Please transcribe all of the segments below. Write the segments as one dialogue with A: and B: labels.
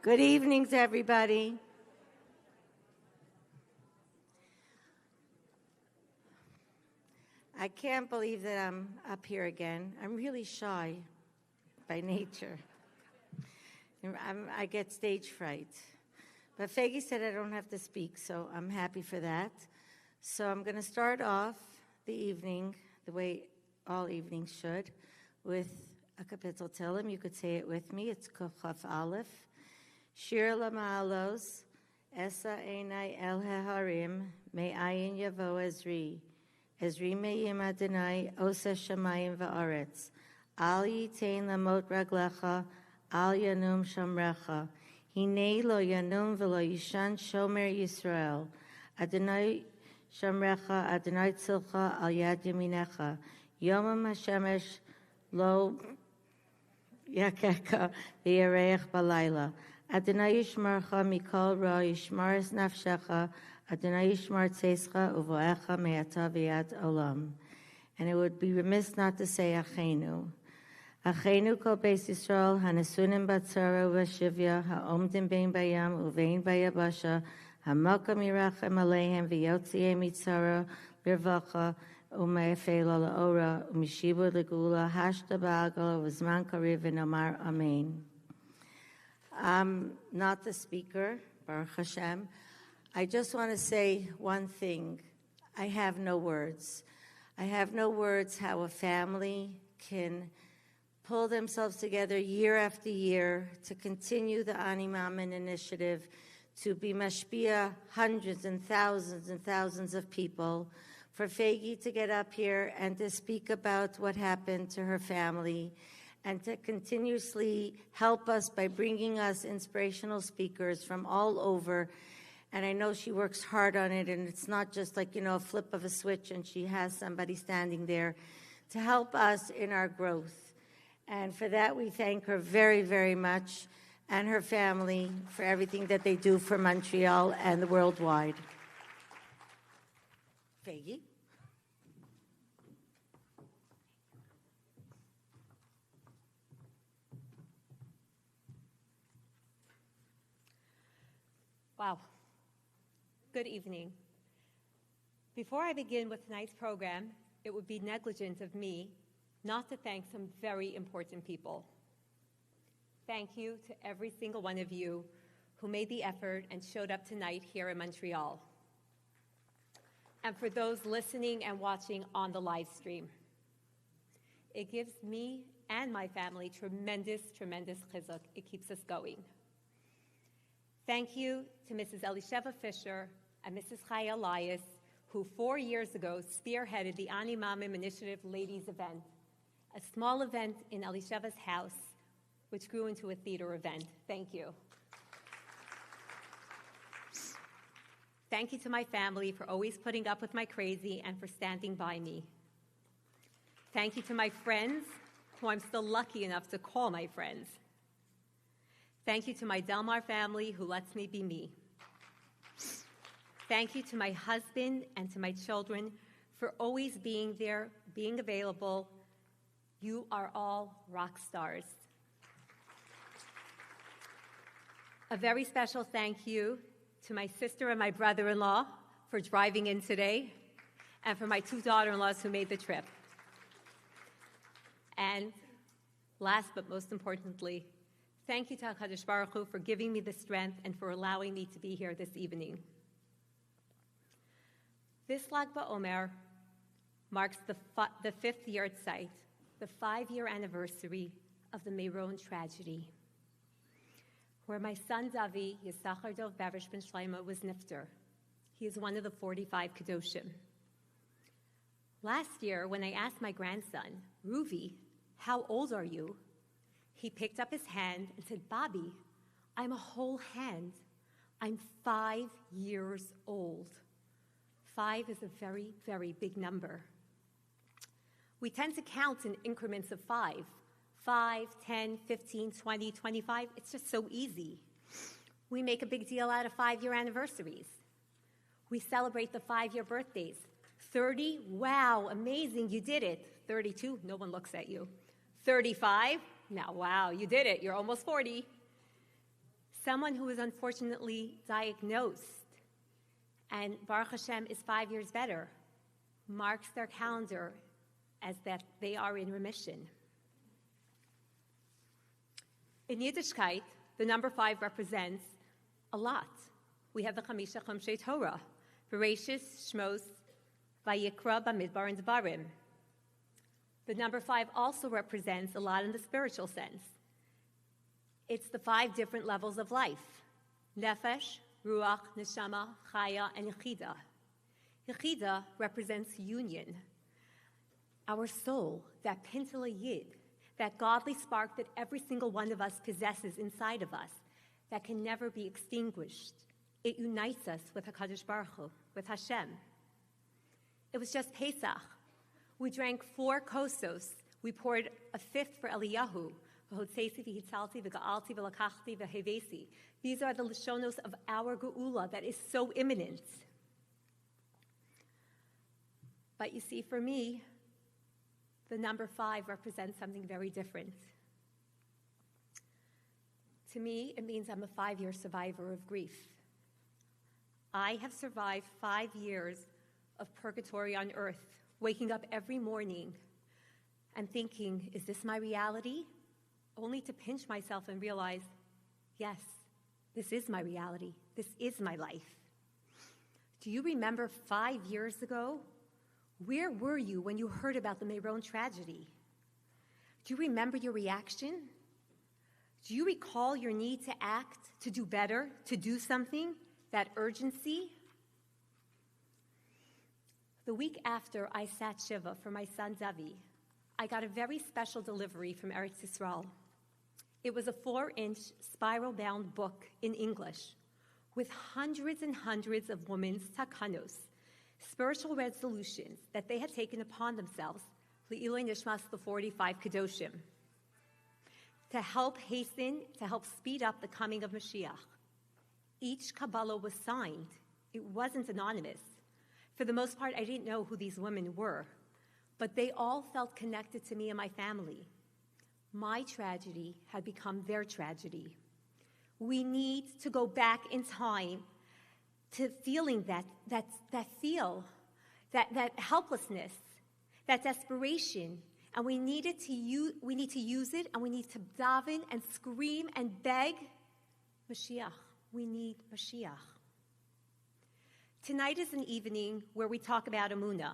A: Good evenings, everybody. I can't believe that I'm up here again. I'm really shy by nature. I get stage fright. But Faggy said I don't have to speak, so I'm happy for that. So I'm going to start off the evening, the way all evenings should, with a kapitel Tehillim. You could say it with me. It's Kuf Chaf Aleph. Shir LaMa'alos, Esa Einai El HaHarim, Me'ayin Yavo Ezri. Ezri Me'yim Adonai, Osa Shamayim Va'aretz. Al Yitain Lamot Raglecha, Al Yanum Shamrecha. Hinei Lo Yanum V'lo Yishan Shomer Yisrael. Adonai Shamrecha, Adonai Tzilcha, Al Yad Yaminecha. Yomam HaShemesh Lo Yakeka V'yareich Balayla. Adonai Yishmarcha Mikol Ra Yishmaris Nafshecha, Adonai Yishmar Tzescha Uvoecha Me'ata V'yad Olam. And it would be remiss not to say Achenu. Achenu Kol Beis Yisrael, Hanesunim Batzara U'Vashivya, Ha'omdim Bein Bayam U'Vein Bayabasha, Ha'makam Yirachem Aleihem V'yotziei Mitzara L'Rvacha U'Me'efei Lo La'ora U'Mishibu L'Gula Hashta Ba'agala U'Zman Kariv V'Nomar Amen. I'm not the speaker, Baruch Hashem. I just want to say one thing. I have no words. I have no words how a family can pull themselves together year after year to continue the Ani Maamin initiative, to be mashpia hundreds and thousands of people, for Faggy to get up here and to speak about what happened to her family, and to continuously help us by bringing us inspirational speakers from all over. And I know she works hard on it, and it's not just like, a flip of a switch and she has somebody standing there to help us in our growth. And for that, we thank her very, very much, and her family for everything that they do for Montreal and the worldwide. Faggy?
B: Wow. Good evening. Before I begin with tonight's program, it would be negligent of me not to thank some very important people. Thank you to every single one of you who made the effort and showed up tonight here in Montreal. And for those listening and watching on the live stream. It gives me and my family tremendous chizuk. It keeps us going. Thank you to Mrs. Elisheva Fisher and Mrs. Chaya Elias, who 4 years ago spearheaded the Ani Maamin Initiative Ladies event, a small event in Elisheva's house, which grew into a theater event. Thank you. Thank you to my family for always putting up with my crazy and for standing by me. Thank you to my friends, who I'm still lucky enough to call my friends. Thank you to my Delmar family, who lets me be me. Thank you to my husband and to my children for always being there, being available. You are all rock stars. A very special thank you to my sister and my brother-in-law for driving in today, and for my 2 daughter-in-laws who made the trip. And last but most importantly, thank you to HaKadosh Baruch Hu for giving me the strength and for allowing me to be here this evening. This Lag BaOmer marks the 5th yahrzeit, the 5-year anniversary of the Meron tragedy, where my son Dovi, Yisachar Dov Bavrish Ben Shlomo, was nifter. He is one of the 45 Kedoshim. Last year, when I asked my grandson, Ruvi, how old are you? He picked up his hand and said, Bobby, I'm a whole hand. I'm 5 years old. 5 is a very, very big number. We tend to count in increments of 5. 5, 10, 15, 20, 25. It's just so easy. We make a big deal out of 5-year anniversaries. We celebrate the 5-year birthdays. 30, wow, amazing, you did it. 32, no one looks at you. 35, now, wow, you did it, you're almost 40. someone who was unfortunately diagnosed and Baruch Hashem is 5 years better, marks their calendar as that they are in remission. In Yiddishkeit, the number 5 represents a lot. We have the Chamisha Chumshei Torah, Bereshis, Shmos, Vayikra, Bamidbar, and Devarim. The number 5 also represents a lot in the spiritual sense. It's the 5 different levels of life: Nefesh, Ruach, Neshama, Chaya, and Yechida. Yechida represents union. Our soul, that Pintele Yid, that godly spark that every single one of us possesses inside of us, that can never be extinguished. It unites us with HaKadosh Baruch Hu, with Hashem. It was just Pesach. We drank 4 kosos. We poured a 5th for Eliyahu. These are the Lashonos of our Geula that is so imminent. But you see, for me, the number 5 represents something very different. To me, it means I'm a 5-year survivor of grief. I have survived 5 years of purgatory on earth, waking up every morning and thinking, is this my reality? Only to pinch myself and realize, yes, this is my reality. This is my life. Do you remember 5 years ago? Where were you when you heard about the Meron tragedy? Do you remember your reaction? Do you recall your need to act, to do better, to do something, that urgency? The week after I sat Shiva for my son Dovi, I got a very special delivery from Eretz Yisrael. It was a 4-inch spiral-bound book in English with hundreds and hundreds of women's takanos, spiritual resolutions that they had taken upon themselves, Le'iloi Nishmas, the 45 Kedoshim, to help hasten, to help speed up the coming of Mashiach. Each Kabbalah was signed. It wasn't anonymous. For the most part, I didn't know who these women were, but they all felt connected to me and my family. My tragedy had become their tragedy. We need to go back in time to feeling that helplessness, that desperation, and we need to use it, and we need to daven and scream and beg, Mashiach. We need Mashiach. Tonight is an evening where we talk about Emunah.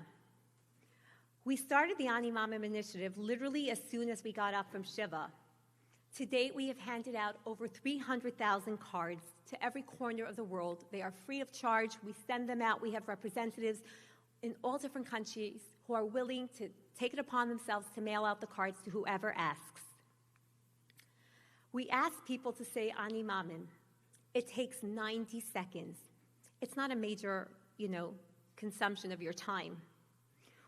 B: We started the Ani Maamin initiative literally as soon as we got up from Shiva. To date, we have handed out over 300,000 cards to every corner of the world. They are free of charge. We send them out. We have representatives in all different countries who are willing to take it upon themselves to mail out the cards to whoever asks. We ask people to say Ani Maamin. It takes 90 seconds. It's not a major, consumption of your time.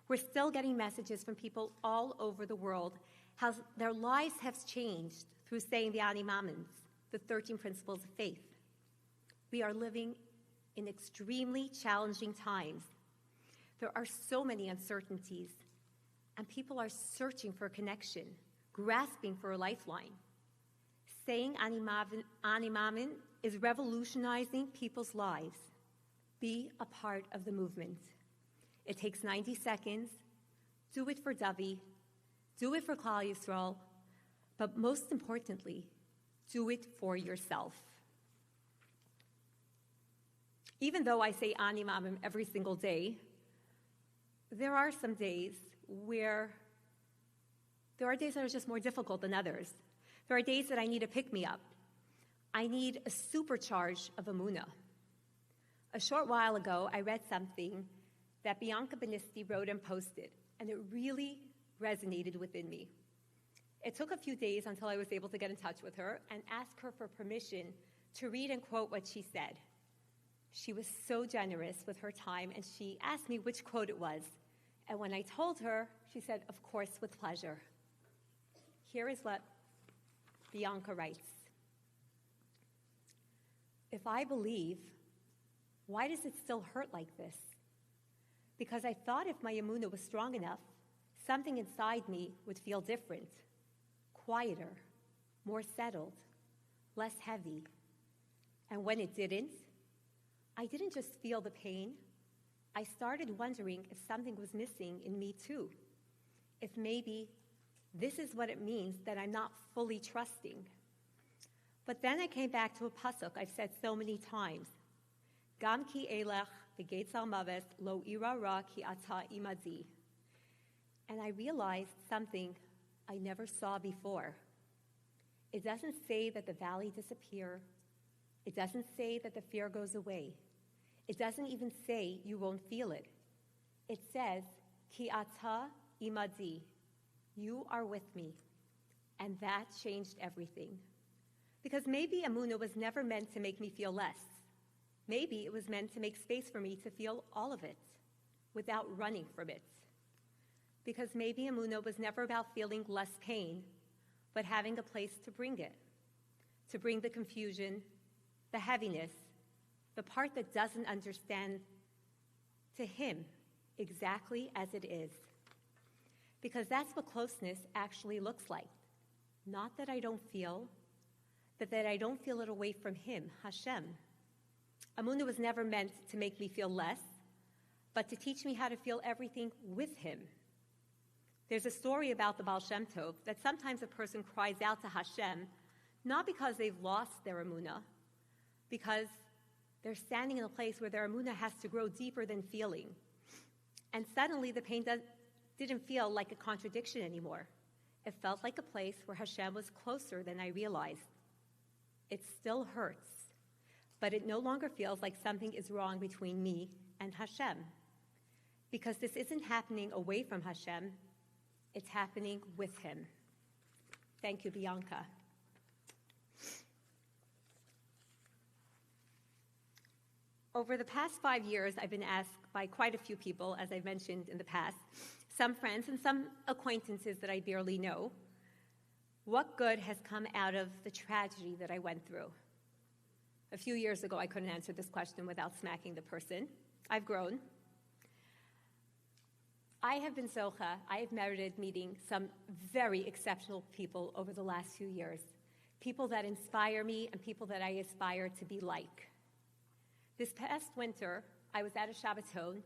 B: We're still getting messages from people all over the world how their lives have changed through saying the Ani Maamins, the 13 principles of faith. We are living in extremely challenging times. There are so many uncertainties, and people are searching for a connection, grasping for a lifeline. Saying Ani Maamin is revolutionizing people's lives. Be a part of the movement. It takes 90 seconds. Do it for Dovi. Do it for Klal Yisrael. But most importantly, do it for yourself. Even though I say Ani Maamin every single day, there are some days where there are days that are just more difficult than others. There are days that I need a pick-me-up. I need a supercharge of Emunah. A short while ago, I read something that Bianca Benisti wrote and posted, and it really resonated within me. It took a few days until I was able to get in touch with her and ask her for permission to read and quote what she said. She was so generous with her time, and she asked me which quote it was. And when I told her, she said, of course, with pleasure. Here is what Bianca writes. If I believe, why does it still hurt like this? Because I thought if my emunah was strong enough, something inside me would feel different, quieter, more settled, less heavy. And when it didn't, I didn't just feel the pain. I started wondering if something was missing in me too. If maybe this is what it means that I'm not fully trusting. But then I came back to a pasuk I've said so many times. Gam ki elech v'getz al maves lo ira ra ki ata imadi. And I realized something I never saw before. It doesn't say that the valley disappears. It doesn't say that the fear goes away. It doesn't even say you won't feel it. It says, Ki ata imadi, you are with me. And that changed everything. Because maybe Emunah was never meant to make me feel less. Maybe it was meant to make space for me to feel all of it without running from it. Because maybe Emunah was never about feeling less pain, but having a place to bring it, to bring the confusion, the heaviness, the part that doesn't understand, to him exactly as it is. Because that's what closeness actually looks like. Not that I don't feel, but that I don't feel it away from him, Hashem. Emunah was never meant to make me feel less, but to teach me how to feel everything with him. There's a story about the Baal Shem Tov that sometimes a person cries out to Hashem, not because they've lost their Emunah, because they're standing in a place where their Emunah has to grow deeper than feeling. And suddenly the pain didn't feel like a contradiction anymore. It felt like a place where Hashem was closer than I realized. It still hurts, but it no longer feels like something is wrong between me and Hashem. Because this isn't happening away from Hashem, it's happening with him. Thank you, Bianca. Over the past 5 years, I've been asked by quite a few people, as I've mentioned in the past, some friends and some acquaintances that I barely know, what good has come out of the tragedy that I went through? A few years ago, I couldn't answer this question without smacking the person. I've grown. I have been Zocha. I have merited meeting some very exceptional people over the last few years, people that inspire me and people that I aspire to be like. This past winter, I was at a Shabbaton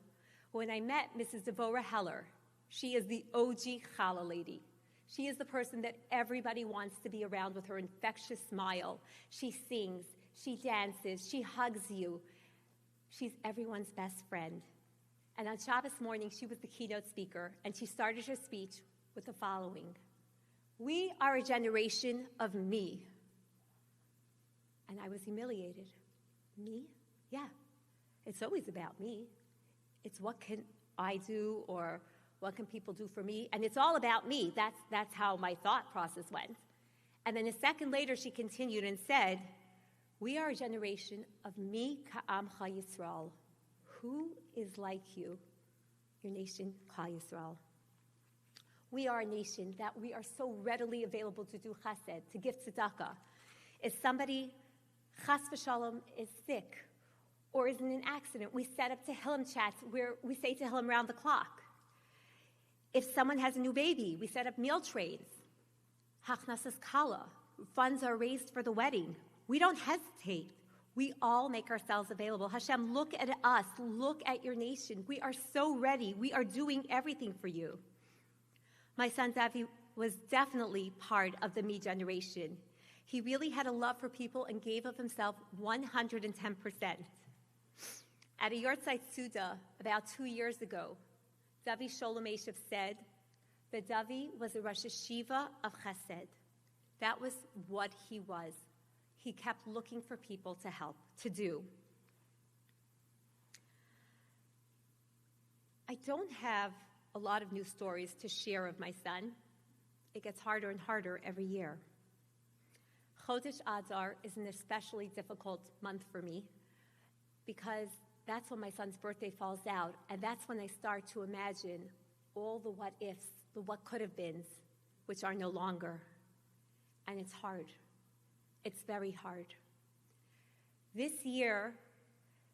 B: when I met Mrs. Devorah Heller. She is the OG challah lady. She is the person that everybody wants to be around with her infectious smile. She sings, she dances, she hugs you. She's everyone's best friend. And on Shabbos morning, she was the keynote speaker, and she started her speech with the following: "We are a generation of me." And I was humiliated. Me? Yeah, it's always about me. It's what can I do, or what can people do for me? And it's all about me. That's how my thought process went. And then a second later, she continued and said, "We are a generation of me ka'amcha Yisrael." Who is like you, your nation, Klal Yisrael? We are a nation that we are so readily available to do chesed, to give tzedakah. If somebody, chas v'shalom, is sick or is in an accident, we set up Tehillim chats where we say Tehillim around the clock. If someone has a new baby, we set up meal trays. Hachnasas kala, funds are raised for the wedding. We don't hesitate. We all make ourselves available. Hashem, look at us. Look at your nation. We are so ready. We are doing everything for you. My son Dovi was definitely part of the me generation. He really had a love for people and gave of himself 110%. At a Yortzeit Suda about 2 years ago, Dovi Sholomeshev said that Dovi was a Rosh Hashiva of Chesed. That was what he was. He kept looking for people to help, to do. I don't have a lot of new stories to share of my son. It gets harder and harder every year. Chodesh Adar is an especially difficult month for me because that's when my son's birthday falls out, and that's when I start to imagine all the what-ifs, the what could-have-beens, which are no longer. And it's hard. It's very hard. This year,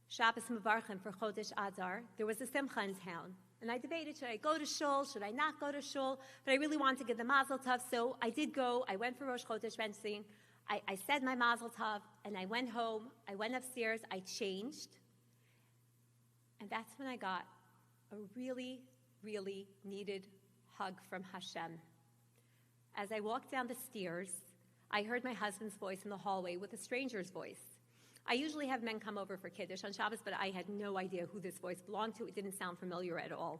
B: Shabbos Mevarchim for Chodesh Adar, there was a simcha in town. And I debated, should I go to shul, should I not go to shul? But I really wanted to get the mazel tov, so I did go. I went for Rosh Chodesh fencing. I said my mazel tov, and I went home. I went upstairs. I changed. And that's when I got a really, really needed hug from Hashem. As I walked down the stairs, I heard my husband's voice in the hallway with a stranger's voice. I usually have men come over for Kiddush on Shabbos, but I had no idea who this voice belonged to. It didn't sound familiar at all.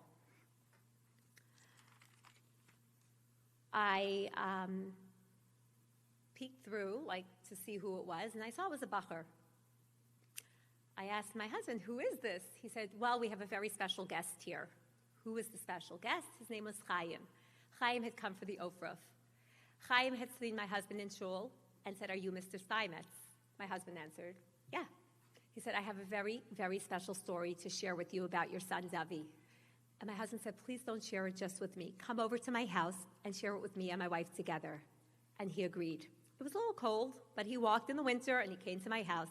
B: I peeked through, to see who it was, and I saw it was a bacher. I asked my husband, who is this? He said, well, we have a very special guest here. Who is the special guest? His name was Chaim. Chaim had come for the Ofruf. Chaim had seen my husband in shul and said, are you Mr. Steinmetz? My husband answered, yeah. He said, I have a very, very special story to share with you about your son, Dovi. And my husband said, please don't share it just with me. Come over to my house and share it with me and my wife together. And he agreed. It was a little cold, but he walked in the winter and he came to my house.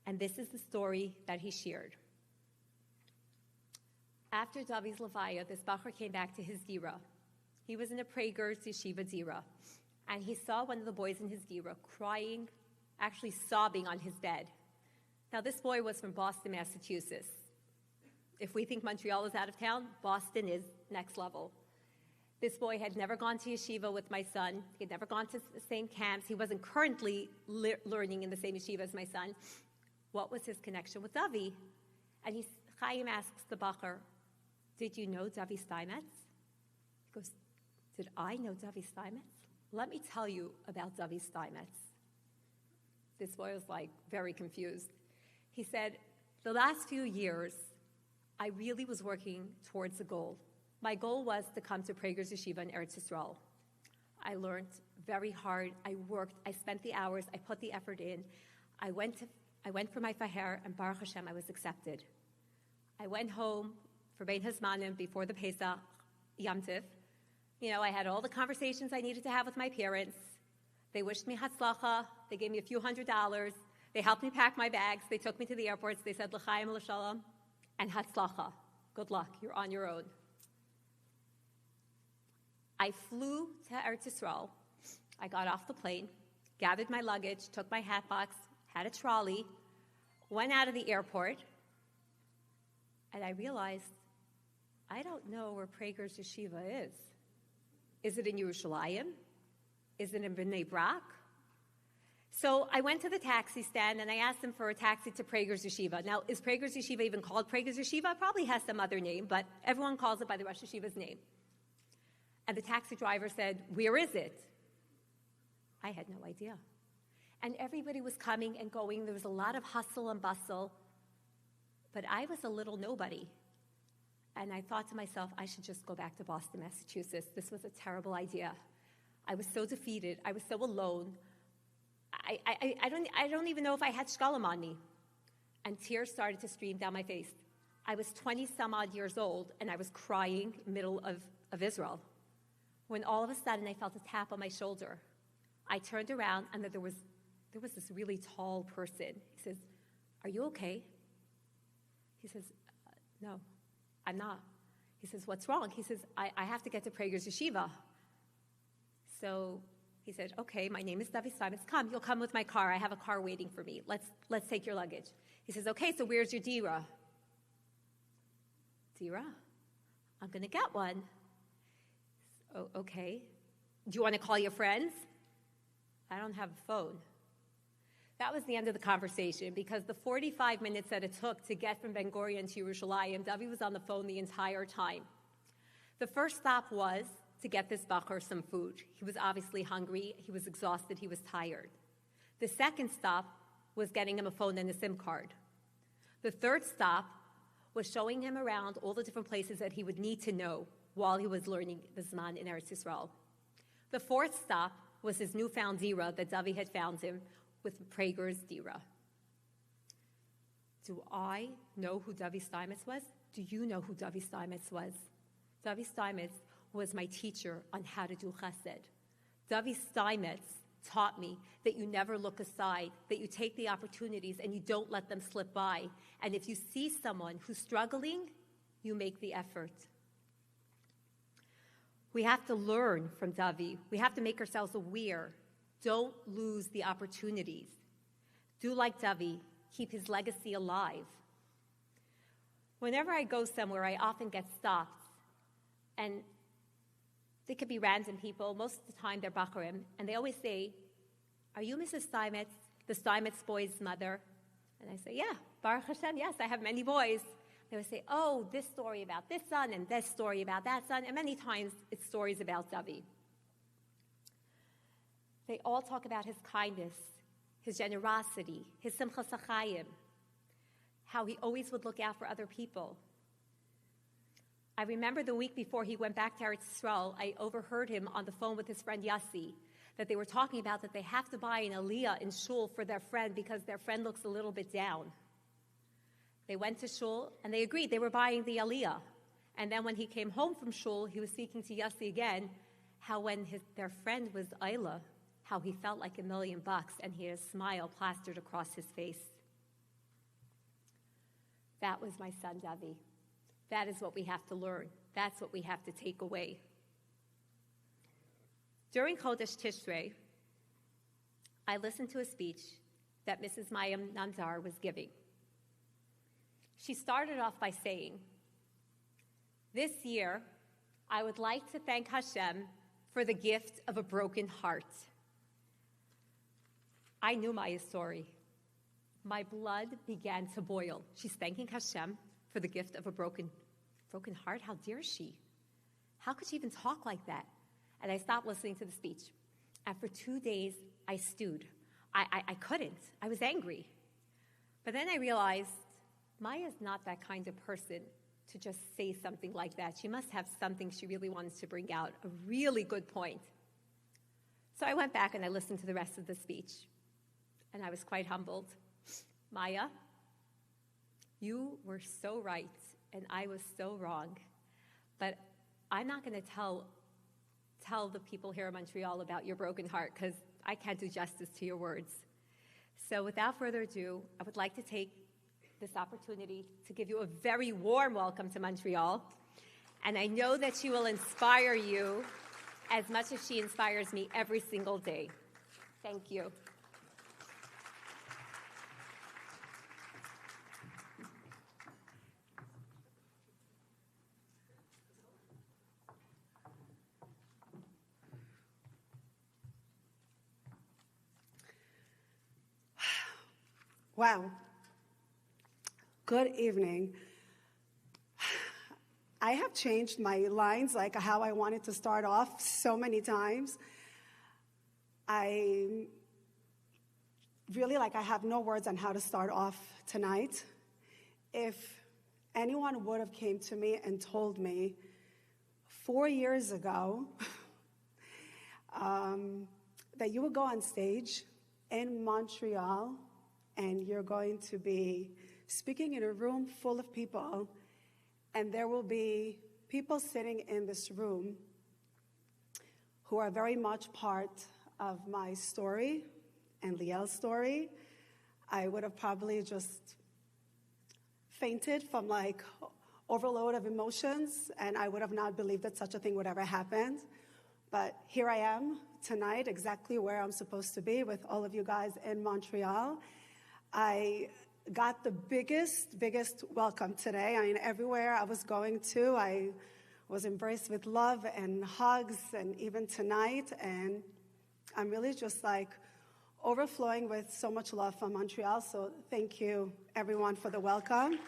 B: And this is the story that he shared. After Dovi's Levaya, this bacher came back to his dira. He was in a Prager's yeshiva dira. And he saw one of the boys in his dira crying, actually sobbing on his bed. Now, this boy was from Boston, Massachusetts. If we think Montreal is out of town, Boston is next level. This boy had never gone to yeshiva with my son. He had never gone to the same camps. He wasn't currently learning in the same yeshiva as my son. What was his connection with Dovi? And Chaim asks the bacher, did you know Dovi Steinmetz? He goes, did I know Dovi Steinmetz? Let me tell you about Dovi Steinmetz. This boy was very confused. He said, the last few years, I really was working towards a goal. My goal was to come to Prager's Yeshiva in Eretz Yisrael. I learned very hard. I worked. I spent the hours. I put the effort in. I went for my faher, and Baruch Hashem, I was accepted. I went home for Bein Hazmanim before the Pesach, Yom Tiv. I had all the conversations I needed to have with my parents. They wished me hatzlacha. They gave me a few $100s. They helped me pack my bags. They took me to the airports. They said, l'chaim l'shalom, and hatzlacha. Good luck. You're on your own. I flew to Eretz Yisrael. I got off the plane, gathered my luggage, took my hat box, had a trolley, went out of the airport, and I realized I don't know where Prager's Yeshiva is. Is it in Yerushalayim? Is it in Bnei Brak? So I went to the taxi stand and I asked them for a taxi to Prager's Yeshiva. Now, is Prager's Yeshiva even called Prager's Yeshiva? It probably has some other name, but everyone calls it by the Rosh Yeshiva's name. And the taxi driver said, where is it? I had no idea. And everybody was coming and going. There was a lot of hustle and bustle. But I was a little nobody. And I thought to myself, I should just go back to Boston, Massachusetts. This was a terrible idea. I was so defeated. I was so alone. I don't even know if I had shkalim on me. And tears started to stream down my face. I was 20-some-odd years old, and I was crying in the middle of Israel. When all of a sudden I felt a tap on my shoulder. I turned around, and there was this really tall person. He says, are you okay? He says, no, I'm not. He says, what's wrong? He says, I have to get to Prager's Yeshiva. So he said, okay, my name is Dovi Steinmetz. Come, you'll come with my car. I have a car waiting for me. Let's take your luggage. He says, okay, so where's your dira? Dira? I'm going to get one. Oh, okay. Do you want to call your friends? I don't have a phone. That was the end of the conversation because the 45 minutes that it took to get from Ben Gurion to Yerushalayim, Dovi was on the phone the entire time. The first stop was to get this bacher some food. He was obviously hungry. He was exhausted. He was tired. The second stop was getting him a phone and a SIM card. The third stop was showing him around all the different places that he would need to know while he was learning the Zman in Eretz Yisrael. The fourth stop was his newfound dira that Dovi had found him with Prager's dira. Do I know who Dovi Steinmetz was? Do you know who Dovi Steinmetz was? Dovi Steinmetz was my teacher on how to do chesed. Dovi Steinmetz taught me that you never look aside, that you take the opportunities and you don't let them slip by. And if you see someone who's struggling, you make the effort. We have to learn from Dovi. We have to make ourselves aware Don't lose the opportunities. Do like Dovi, keep his legacy alive. Whenever I go somewhere, I often get stopped, and they could be random people. Most of the time, they're Bacharim, and they always say, "Are you Mrs. Steinmetz, the Steinmetz boys' mother?" And I say, "Yeah, Baruch Hashem, yes, I have many boys." They would say, "Oh, this story about this son, and this story about that son," and many times it's stories about Dovi. They all talk about his kindness, his generosity, his simchas hachayim, how he always would look out for other people. I remember the week before he went back to Eretz Yisrael, I overheard him on the phone with his friend Yassi, that they were talking about that they have to buy an aliyah in shul for their friend because their friend looks a little bit down. They went to shul, and they agreed they were buying the aliyah. And then when he came home from shul, he was speaking to Yassi again, how when their friend was Ayla, how he felt like $1 million, and he had a smile plastered across his face. That was my son, Dovi. That is what we have to learn. That's what we have to take away. During Chodesh Tishrei, I listened to a speech that Mrs. Mayim Namdar was giving. She started off by saying, "This year, I would like to thank Hashem for the gift of a broken heart." I knew Maya's story. My blood began to boil. She's thanking Hashem for the gift of a broken heart. How dare she? How could she even talk like that? And I stopped listening to the speech. And for 2 days, I stewed. I couldn't. I was angry. But then I realized Maya's not that kind of person to just say something like that. She must have something she really wants to bring out, a really good point. So I went back and I listened to the rest of the speech. And I was quite humbled. Maya, you were so right, and I was so wrong. But I'm not going to tell the people here in Montreal about your broken heart, because I can't do justice to your words. So without further ado, I would like to take this opportunity to give you a very warm welcome to Montreal. And I know that she will inspire you as much as she inspires me every single day. Thank you.
C: Wow. Good evening. I have changed my lines, like how I wanted to start off, so many times. I have no words on how to start off tonight. If anyone would have came to me and told me 4 years ago that you would go on stage in Montreal and you're going to be speaking in a room full of people, and there will be people sitting in this room who are very much part of my story and Liel's story, I would have probably just fainted from overload of emotions, and I would have not believed that such a thing would ever happen. But here I am tonight, exactly where I'm supposed to be with all of you guys in Montreal. I got the biggest welcome today. I mean, everywhere I was going to, I was embraced with love and hugs, and even tonight, and I'm really just overflowing with so much love from Montreal. So thank you, everyone, for the welcome.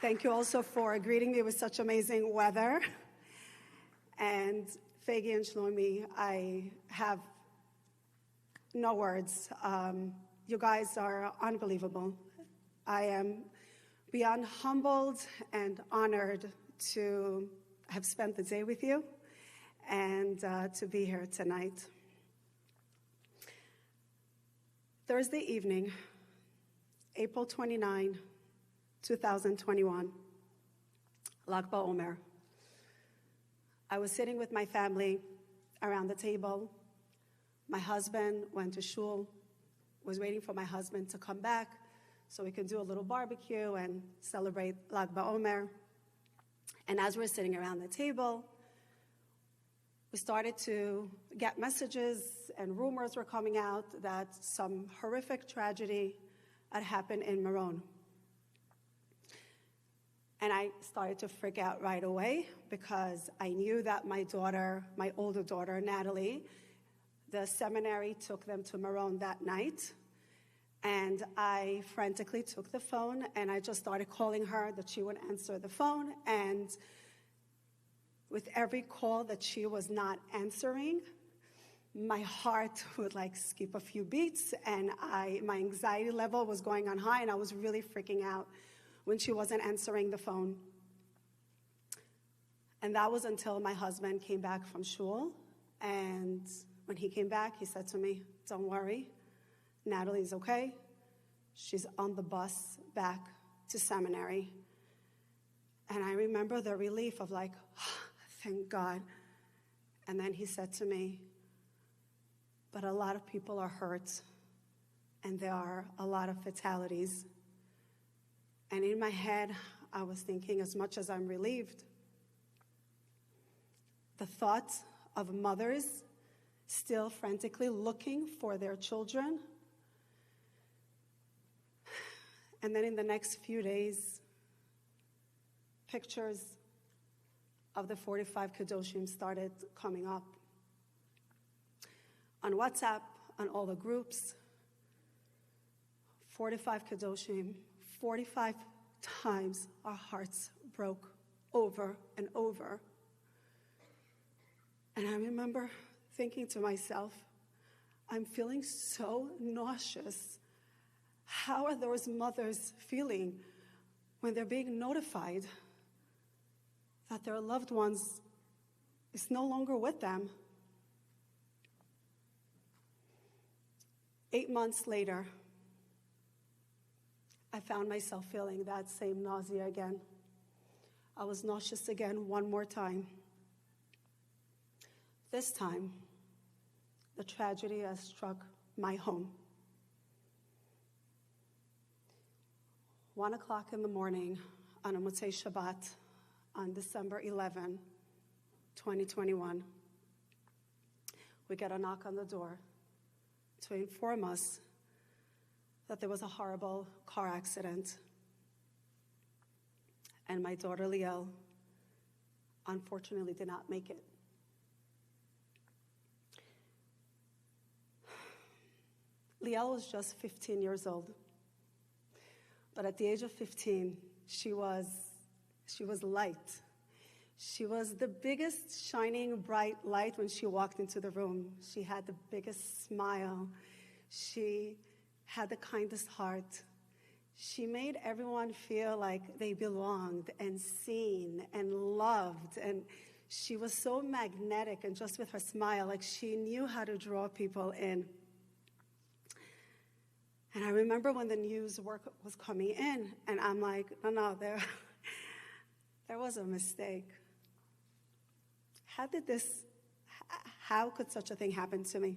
C: Thank you also for greeting me with such amazing weather. And Fegi and Shlomi, I have no words. You guys are unbelievable. I am beyond humbled and honored to have spent the day with you and to be here tonight. Thursday evening, April 29, 2021, Lag BaOmer. I was sitting with my family around the table. My husband went to shul, was waiting for my husband to come back so we could do a little barbecue and celebrate Lag BaOmer. And as we're sitting around the table, we started to get messages and rumors were coming out that some horrific tragedy had happened in Meron. And I started to freak out right away because I knew that my older daughter, Natalie, the seminary took them to Meron that night. And I frantically took the phone and I just started calling her that she would answer the phone. And with every call that she was not answering, my heart would skip a few beats and my anxiety level was going on high and I was really freaking out when she wasn't answering the phone. And that was until my husband came back from shul. And when he came back, he said to me, "Don't worry, Natalie's okay. She's on the bus back to seminary." And I remember the relief of thank God. And then he said to me, "But a lot of people are hurt, and there are a lot of fatalities." And in my head, I was thinking, as much as I'm relieved, the thought of mothers still frantically looking for their children. And then in the next few days, pictures of the 45 Kedoshim started coming up on WhatsApp, on all the groups. 45 Kedoshim, 45 times our hearts broke over and over. And I remember thinking to myself, I'm feeling so nauseous. How are those mothers feeling when they're being notified that their loved ones is no longer with them? 8 months later, I found myself feeling that same nausea again. I was nauseous again one more time. This time, the tragedy has struck my home. 1 o'clock in the morning on a Motzei Shabbat on December 11, 2021, we get a knock on the door to inform us that there was a horrible car accident. And my daughter Liel, unfortunately, did not make it. Liel was just 15 years old. But at the age of 15, she was light. She was the biggest shining bright light when she walked into the room. She had the biggest smile. She had the kindest heart. She made everyone feel like they belonged and seen and loved. And she was so magnetic, and just with her smile, she knew how to draw people in. And I remember when the news was coming in, and I'm like, no, there was a mistake. How could such a thing happen to me?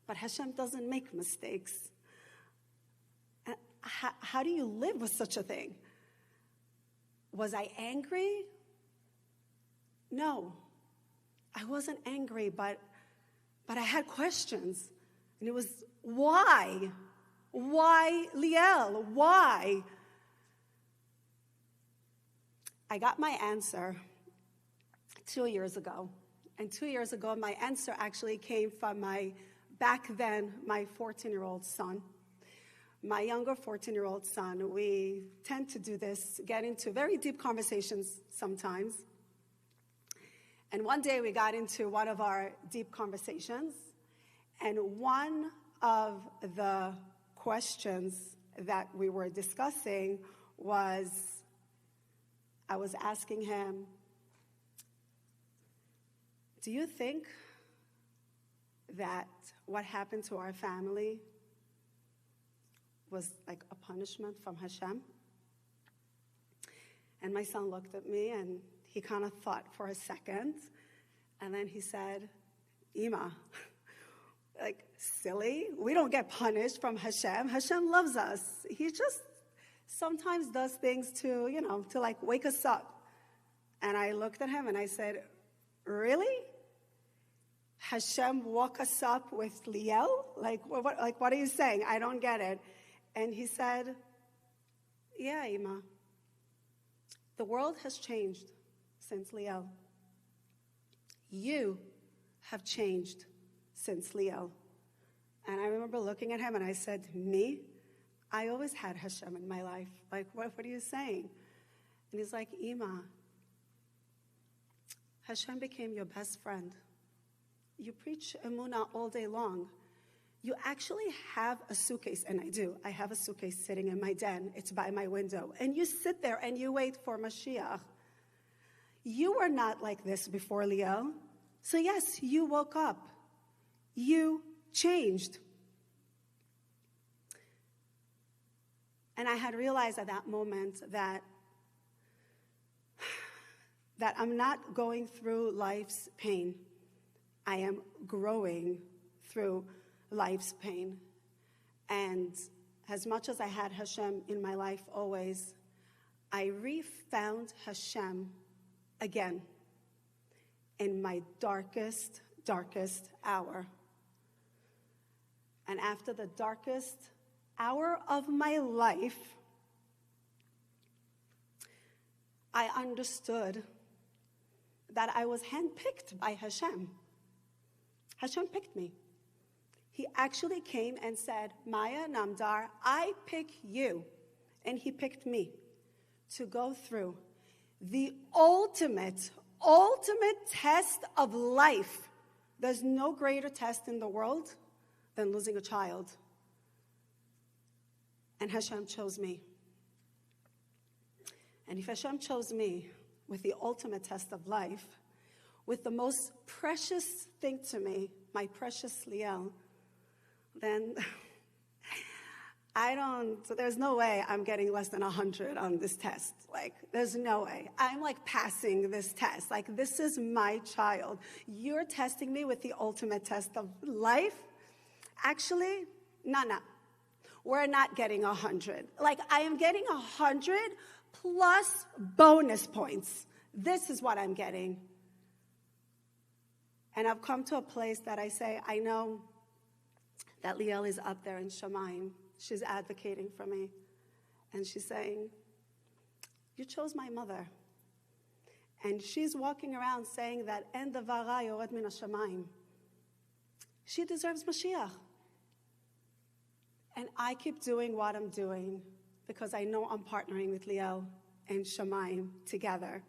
C: But Hashem doesn't make mistakes. How do you live with such a thing? Was I angry? No, I wasn't angry, but I had questions. And it was, why? Why, Liel? Why? I got my answer 2 years ago. And 2 years ago, my answer actually came from back then, my 14-year-old son. My younger 14-year-old son, we tend to do this, get into very deep conversations sometimes. And one day we got into one of our deep conversations, and one of the questions that we were discussing was, I was asking him, do you think that what happened to our family was like a punishment from Hashem? And my son looked at me and he kind of thought for a second, and then he said, Ima, like, silly, we don't get punished from Hashem. Hashem loves us. He just sometimes does things to, to like wake us up. And I looked at him and I said, really? Hashem woke us up with Liel? Like, what are you saying? I don't get it. And he said, yeah, Ima. The world has changed since Liel. You have changed since Liel. And I remember looking at him and I said, me? I always had Hashem in my life. Like, what are you saying? And he's like, Ima, Hashem became your best friend. You preach emunah all day long. You actually have a suitcase, and I do. I have a suitcase sitting in my den. It's by my window. And you sit there and you wait for Mashiach. You were not like this before Liel. So yes, you woke up. You changed. And I had realized at that moment that I'm not going through life's pain. I am growing through life's pain. And as much as I had Hashem in my life always, I refound Hashem again in my darkest, darkest hour. And after the darkest hour of my life, I understood that I was handpicked by Hashem. Hashem picked me. He actually came and said, Maya, Namdar, I pick you. And he picked me to go through the ultimate test of life. There's no greater test in the world than losing a child. And Hashem chose me. And if Hashem chose me with the ultimate test of life, with the most precious thing to me, my precious Liel, then there's no way I'm getting less than 100 on this test. Like, there's no way. I'm like passing this test. Like, this is my child. You're testing me with the ultimate test of life? Actually, no. We're not getting 100. Like, I am getting 100 plus bonus points. This is what I'm getting. And I've come to a place that I say, I know that Liel is up there in Shamayim. She's advocating for me. And she's saying, you chose my mother. And she's walking around saying that, En davara yored min hashamayim. She deserves Mashiach. And I keep doing what I'm doing because I know I'm partnering with Liel and Shamayim together.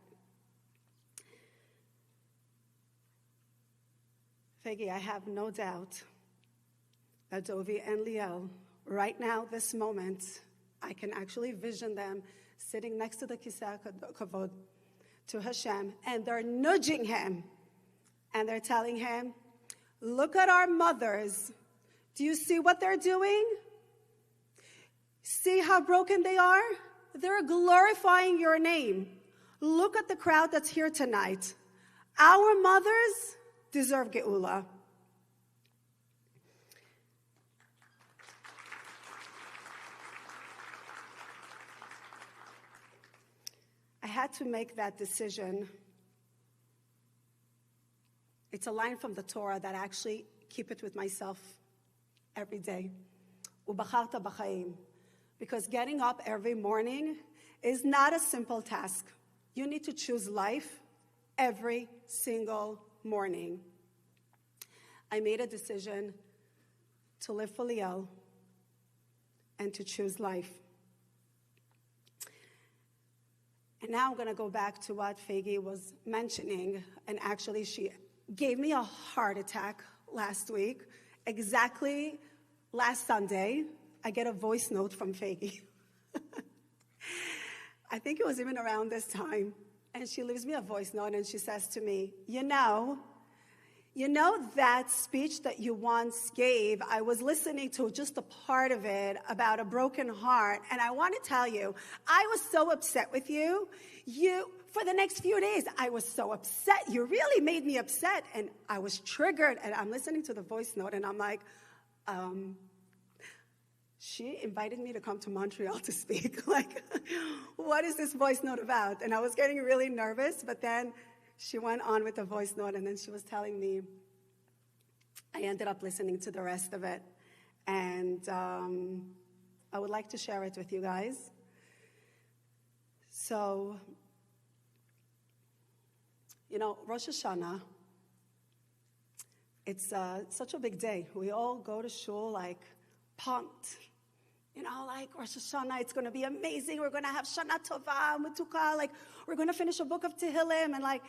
C: Fegi, I have no doubt that Dovi and Liel, right now, this moment, I can actually vision them sitting next to the Kisei Kavod to Hashem, and they're nudging him, and they're telling him, look at our mothers. Do you see what they're doing? See how broken they are? They're glorifying your name. Look at the crowd that's here tonight. Our mothers deserve Geula. I had to make that decision. It's a line from the Torah that I actually keep it with myself every day. Ubacharta b'chaim. Because getting up every morning is not a simple task. You need to choose life every single morning. I made a decision to live for Liel and to choose life. And now I'm going to go back to what Fegi was mentioning. And actually, she gave me a heart attack last week. Exactly last Sunday, I get a voice note from Fegi. I think it was even around this time. And she leaves me a voice note and she says to me, you know that speech that you once gave, I was listening to just a part of it about a broken heart. And I want to tell you, I was so upset with you. For the next few days, I was so upset. You really made me upset. And I was triggered. And I'm listening to the voice note and I'm like, she invited me to come to Montreal to speak. Like, what is this voice note about? And I was getting really nervous, but then she went on with the voice note, and then she was telling me, I ended up listening to the rest of it. And I would like to share it with you guys. So, you know, Rosh Hashanah, it's such a big day. We all go to shul like pumped. You know, like Rosh Hashanah, it's going to be amazing. We're going to have Shana Tova, Mutuka. Like, we're going to finish a book of Tehillim. And like,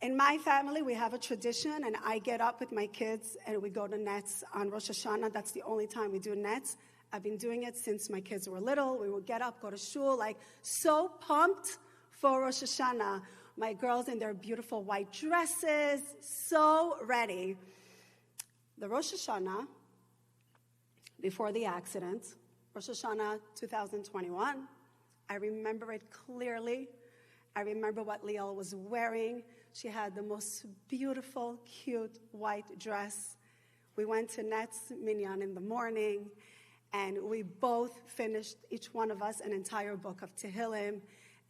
C: in my family, we have a tradition, and I get up with my kids, and we go to nets on Rosh Hashanah. That's the only time we do nets. I've been doing it since my kids were little. We would get up, go to shul, like, so pumped for Rosh Hashanah. My girls in their beautiful white dresses, so ready. The Rosh Hashanah, before the accident, Rosh Hashanah 2021, I remember it clearly. I remember what Liel was wearing. She had the most beautiful, cute white dress. We went to Netz Minyan in the morning, and we both finished, each one of us, an entire book of Tehillim,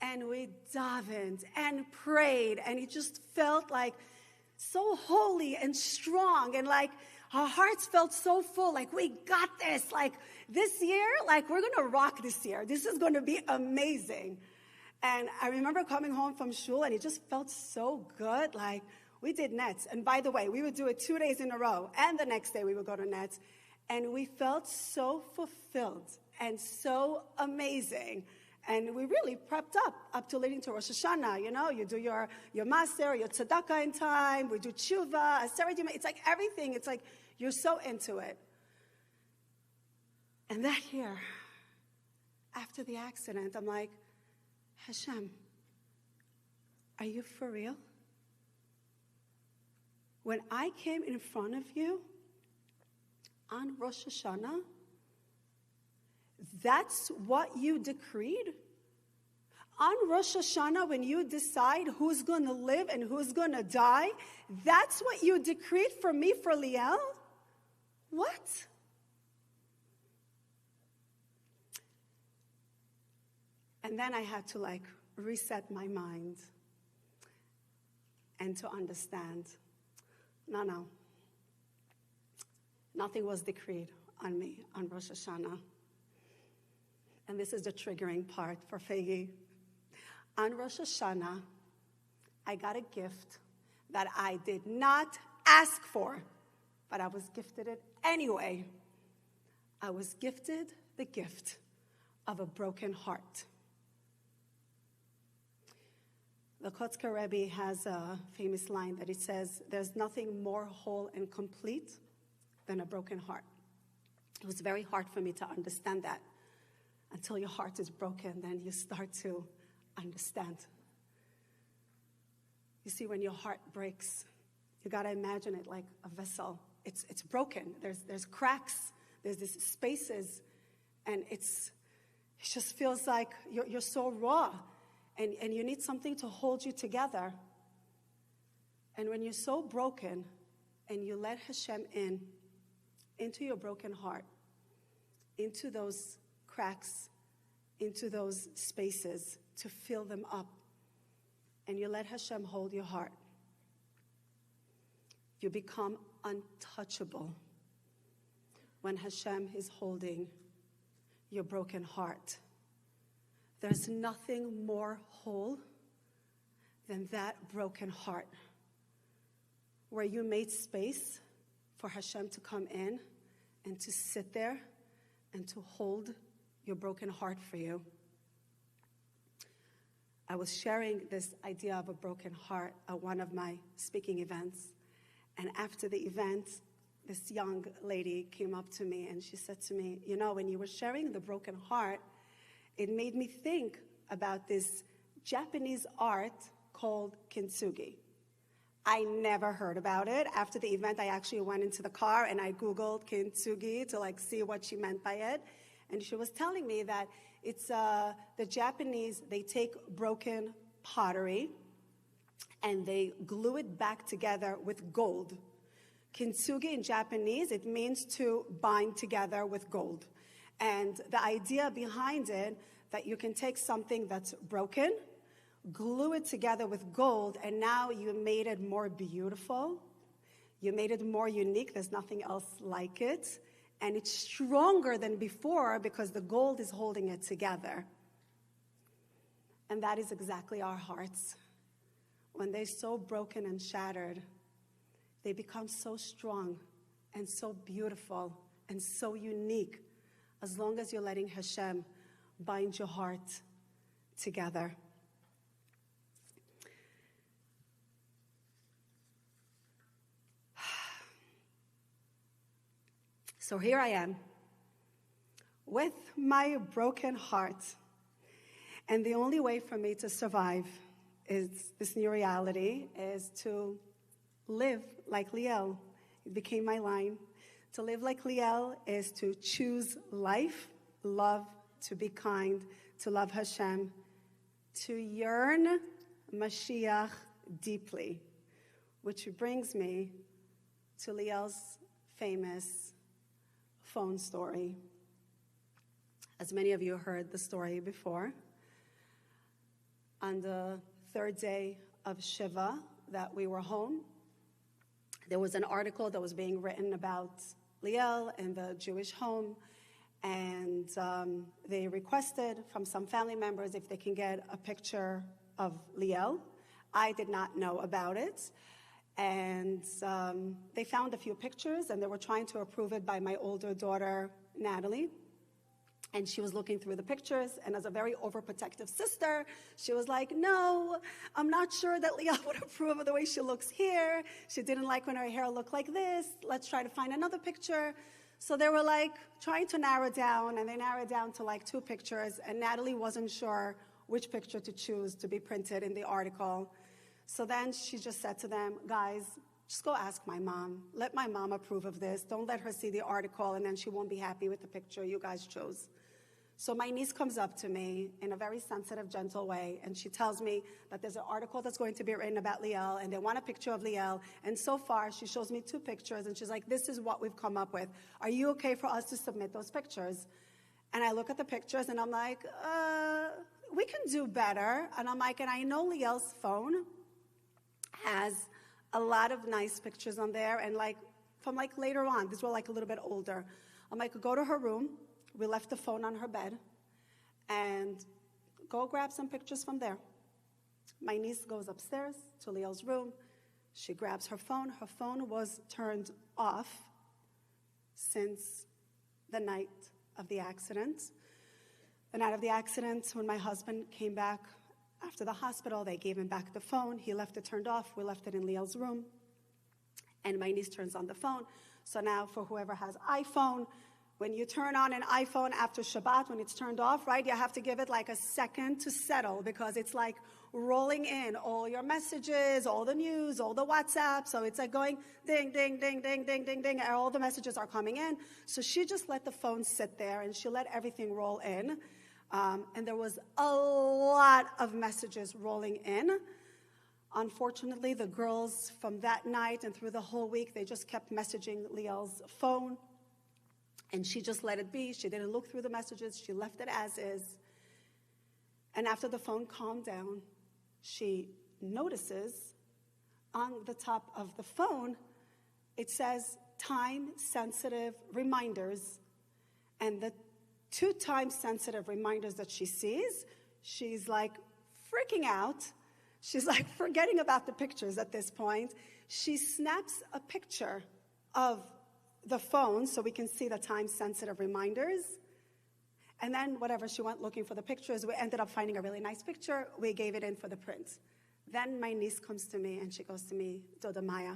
C: and we davened and prayed, and it just felt like so holy and strong, and like our hearts felt so full, like we got this, like this year, like we're gonna rock this year. This is gonna be amazing. And I remember coming home from shul, and it just felt so good, like we did nets. And by the way, we would do it 2 days in a row, and the next day we would go to nets, and we felt so fulfilled and so amazing. And we really prepped up to leading to Rosh Hashanah. You know, you do your maser, your tzedakah in time. We do tshuva, aseret yimei. It's like everything. It's like you're so into it. And that year, after the accident, I'm like, Hashem, are you for real? When I came in front of you on Rosh Hashanah, that's what you decreed? On Rosh Hashanah, when you decide who's going to live and who's going to die, that's what you decreed for me, for Liel? What? And then I had to like reset my mind and to understand, no. Nothing was decreed on me on Rosh Hashanah. And this is the triggering part for Fegi. On Rosh Hashanah, I got a gift that I did not ask for, but I was gifted it anyway. I was gifted the gift of a broken heart. The Kotzker Rebbe has a famous line that it says, there's nothing more whole and complete than a broken heart. It was very hard for me to understand that. Until your heart is broken, then you start to understand. You see, when your heart breaks, you got to imagine it like a vessel. It's broken. There's cracks. There's these spaces. And it just feels like you're so raw. And you need something to hold you together. And when you're so broken and you let Hashem into your broken heart, into those cracks, into those spaces to fill them up, and you let Hashem hold your heart, you become untouchable when Hashem is holding your broken heart. There's nothing more whole than that broken heart, where you made space for Hashem to come in and to sit there and to hold your broken heart for you. I was sharing this idea of a broken heart at one of my speaking events. And after the event, this young lady came up to me and she said to me, you know, when you were sharing the broken heart, it made me think about this Japanese art called kintsugi. I never heard about it. After the event, I actually went into the car and I Googled kintsugi to like see what she meant by it. And she was telling me that it's the Japanese, they take broken pottery and they glue it back together with gold. Kintsugi in Japanese, it means to bind together with gold. And the idea behind it, that you can take something that's broken, glue it together with gold, and now you made it more beautiful. You made it more unique. There's nothing else like it. And it's stronger than before because the gold is holding it together. And that is exactly our hearts. When they're so broken and shattered, they become so strong and so beautiful and so unique as long as you're letting Hashem bind your heart together. So here I am with my broken heart. And the only way for me to survive is this new reality is to live like Liel. It became my line. To live like Liel is to choose life, love, to be kind, to love Hashem, to yearn Mashiach deeply, which brings me to Liel's famous phone story. As many of you heard the story before, on the third day of Shiva that we were home, there was an article that was being written about Liel in the Jewish home, and they requested from some family members if they can get a picture of Liel. I did not know about it. And they found a few pictures, and they were trying to approve it by my older daughter, Natalie. And she was looking through the pictures, and as a very overprotective sister, she was like, no, I'm not sure that Liel would approve of the way she looks here. She didn't like when her hair looked like this. Let's try to find another picture. So they were like trying to narrow down, and they narrowed down to like 2 pictures, and Natalie wasn't sure which picture to choose to be printed in the article. So then she just said to them, guys, just go ask my mom. Let my mom approve of this. Don't let her see the article, and then she won't be happy with the picture you guys chose. So my niece comes up to me in a very sensitive, gentle way, and she tells me that there's an article that's going to be written about Liel, and they want a picture of Liel. And so far, she shows me 2 pictures, and she's like, this is what we've come up with. Are you okay for us to submit those pictures? And I look at the pictures, and I'm like, we can do better. And I'm like, and I know Liel's phone has a lot of nice pictures on there, and like from like later on, these were like a little bit older. I'm like, go to her room. We left the phone on her bed, and go grab some pictures from there. My niece goes upstairs to Liel's room. She grabs her phone. Her phone was turned off since the night of the accident. The night of the accident, when my husband came back after the hospital, they gave him back the phone. He left it turned off. We left it in Liel's room. And my niece turns on the phone. So now for whoever has iPhone, when you turn on an iPhone after Shabbat, when it's turned off, right, you have to give it like a second to settle because it's like rolling in all your messages, all the news, all the WhatsApp. So it's like going ding, ding, ding, ding, ding, ding, ding, and all the messages are coming in. So she just let the phone sit there, and she let everything roll in. And there was a lot of messages rolling in. Unfortunately, the girls from that night and through the whole week, they just kept messaging Liel's phone. And she just let it be. She didn't look through the messages. She left it as is. And after the phone calmed down, she notices on the top of the phone, it says time-sensitive reminders. And the 2 time-sensitive reminders that she sees, she's like freaking out. She's like forgetting about the pictures at this point. She snaps a picture of the phone so we can see the time-sensitive reminders. And then whatever, she went looking for the pictures. We ended up finding a really nice picture. We gave it in for the print. Then my niece comes to me and she goes to me, Doda Maya,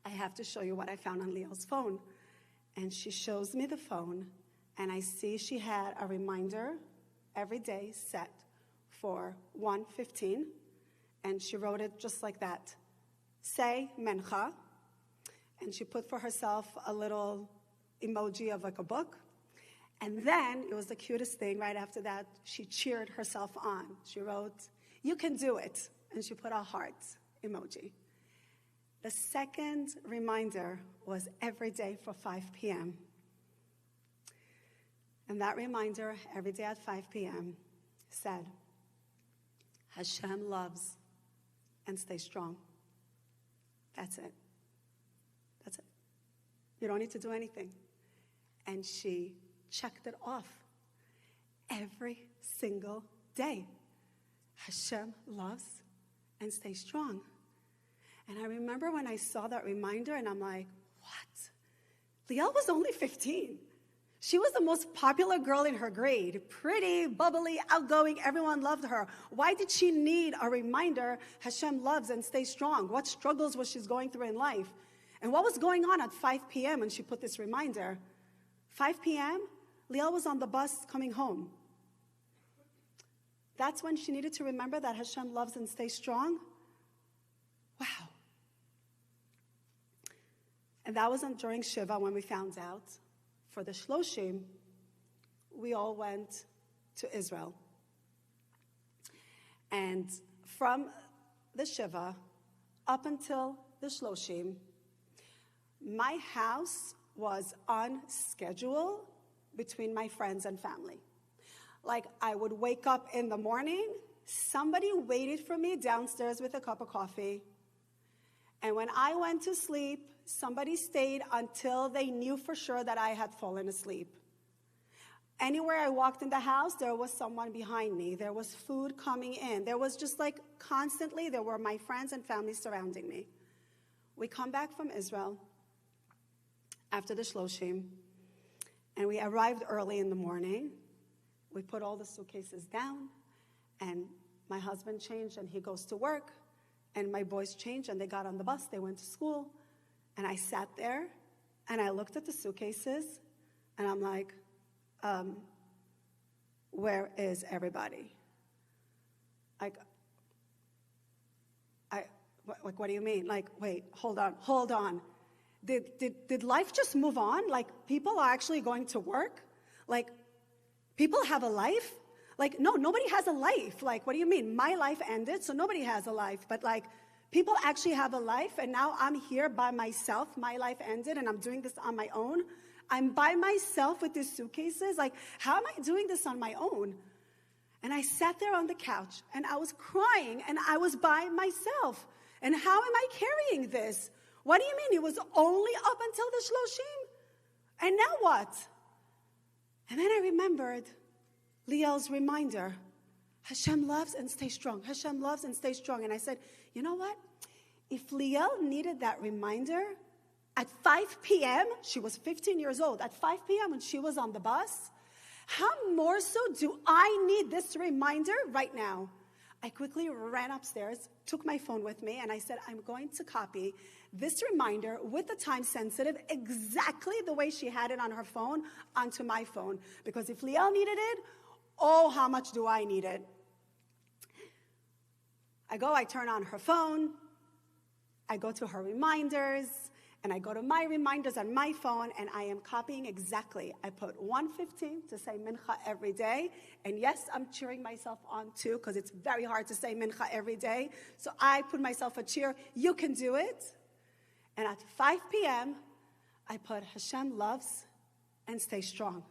C: I have to show you what I found on Liel's phone. And she shows me the phone, and I see she had a reminder every day set for 1:15, and she wrote it just like that. Say Mencha. And she put for herself a little emoji of like a book. And then, it was the cutest thing, right after that, she cheered herself on. She wrote, you can do it. And she put a heart emoji. The second reminder was every day for 5 p.m. And that reminder, every day at 5 p.m., said, Hashem loves, and stay strong. That's it. That's it. You don't need to do anything. And she checked it off every single day. Hashem loves, and stay strong. And I remember when I saw that reminder, and I'm like, what? Liel was only 15. She was the most popular girl in her grade. Pretty, bubbly, outgoing. Everyone loved her. Why did she need a reminder, Hashem loves and stay strong? What struggles was she going through in life? And what was going on at 5 p.m. when she put this reminder? 5 p.m., Liel was on the bus coming home. That's when she needed to remember that Hashem loves and stay strong? Wow. And that wasn't during Shiva when we found out. For the Shloshim, we all went to Israel. And from the Shiva up until the Shloshim, my house was on schedule between my friends and family. Like, I would wake up in the morning, somebody waited for me downstairs with a cup of coffee. And when I went to sleep, somebody stayed until they knew for sure that I had fallen asleep. Anywhere I walked in the house, there was someone behind me. There was food coming in. There was just like constantly, there were my friends and family surrounding me. We come back from Israel after the Shloshim, and we arrived early in the morning. We put all the suitcases down, and my husband changed, and he goes to work, and my boys changed, and they got on the bus. They went to school, and I sat there, and I looked at the suitcases, and I'm like, where is everybody? Like, what do you mean? Like, wait, hold on. Did life just move on? Like, people are actually going to work? Like, people have a life? Like, no, nobody has a life. Like, what do you mean? My life ended, so nobody has a life. But like, people actually have a life, and now I'm here by myself. My life ended, and I'm doing this on my own. I'm by myself with these suitcases. Like, how am I doing this on my own? And I sat there on the couch, and I was crying, and I was by myself. And how am I carrying this? What do you mean? It was only up until the Shloshim? And now what? And then I remembered Liel's reminder, Hashem loves and stay strong. Hashem loves and stay strong. And I said, you know what? If Liel needed that reminder, at 5 p.m., she was 15 years old, at 5 p.m. when she was on the bus, how more so do I need this reminder right now? I quickly ran upstairs, took my phone with me, and I said, I'm going to copy this reminder with the time sensitive exactly the way she had it on her phone onto my phone. Because if Liel needed it, oh, how much do I need it? I turn on her phone, I go to her reminders, and I go to my reminders on my phone, and I am copying exactly. I put 1:15 to say mincha every day. And yes, I'm cheering myself on too, because it's very hard to say mincha every day. So I put myself a cheer. You can do it. And at 5 p.m., I put Hashem loves and stay strong.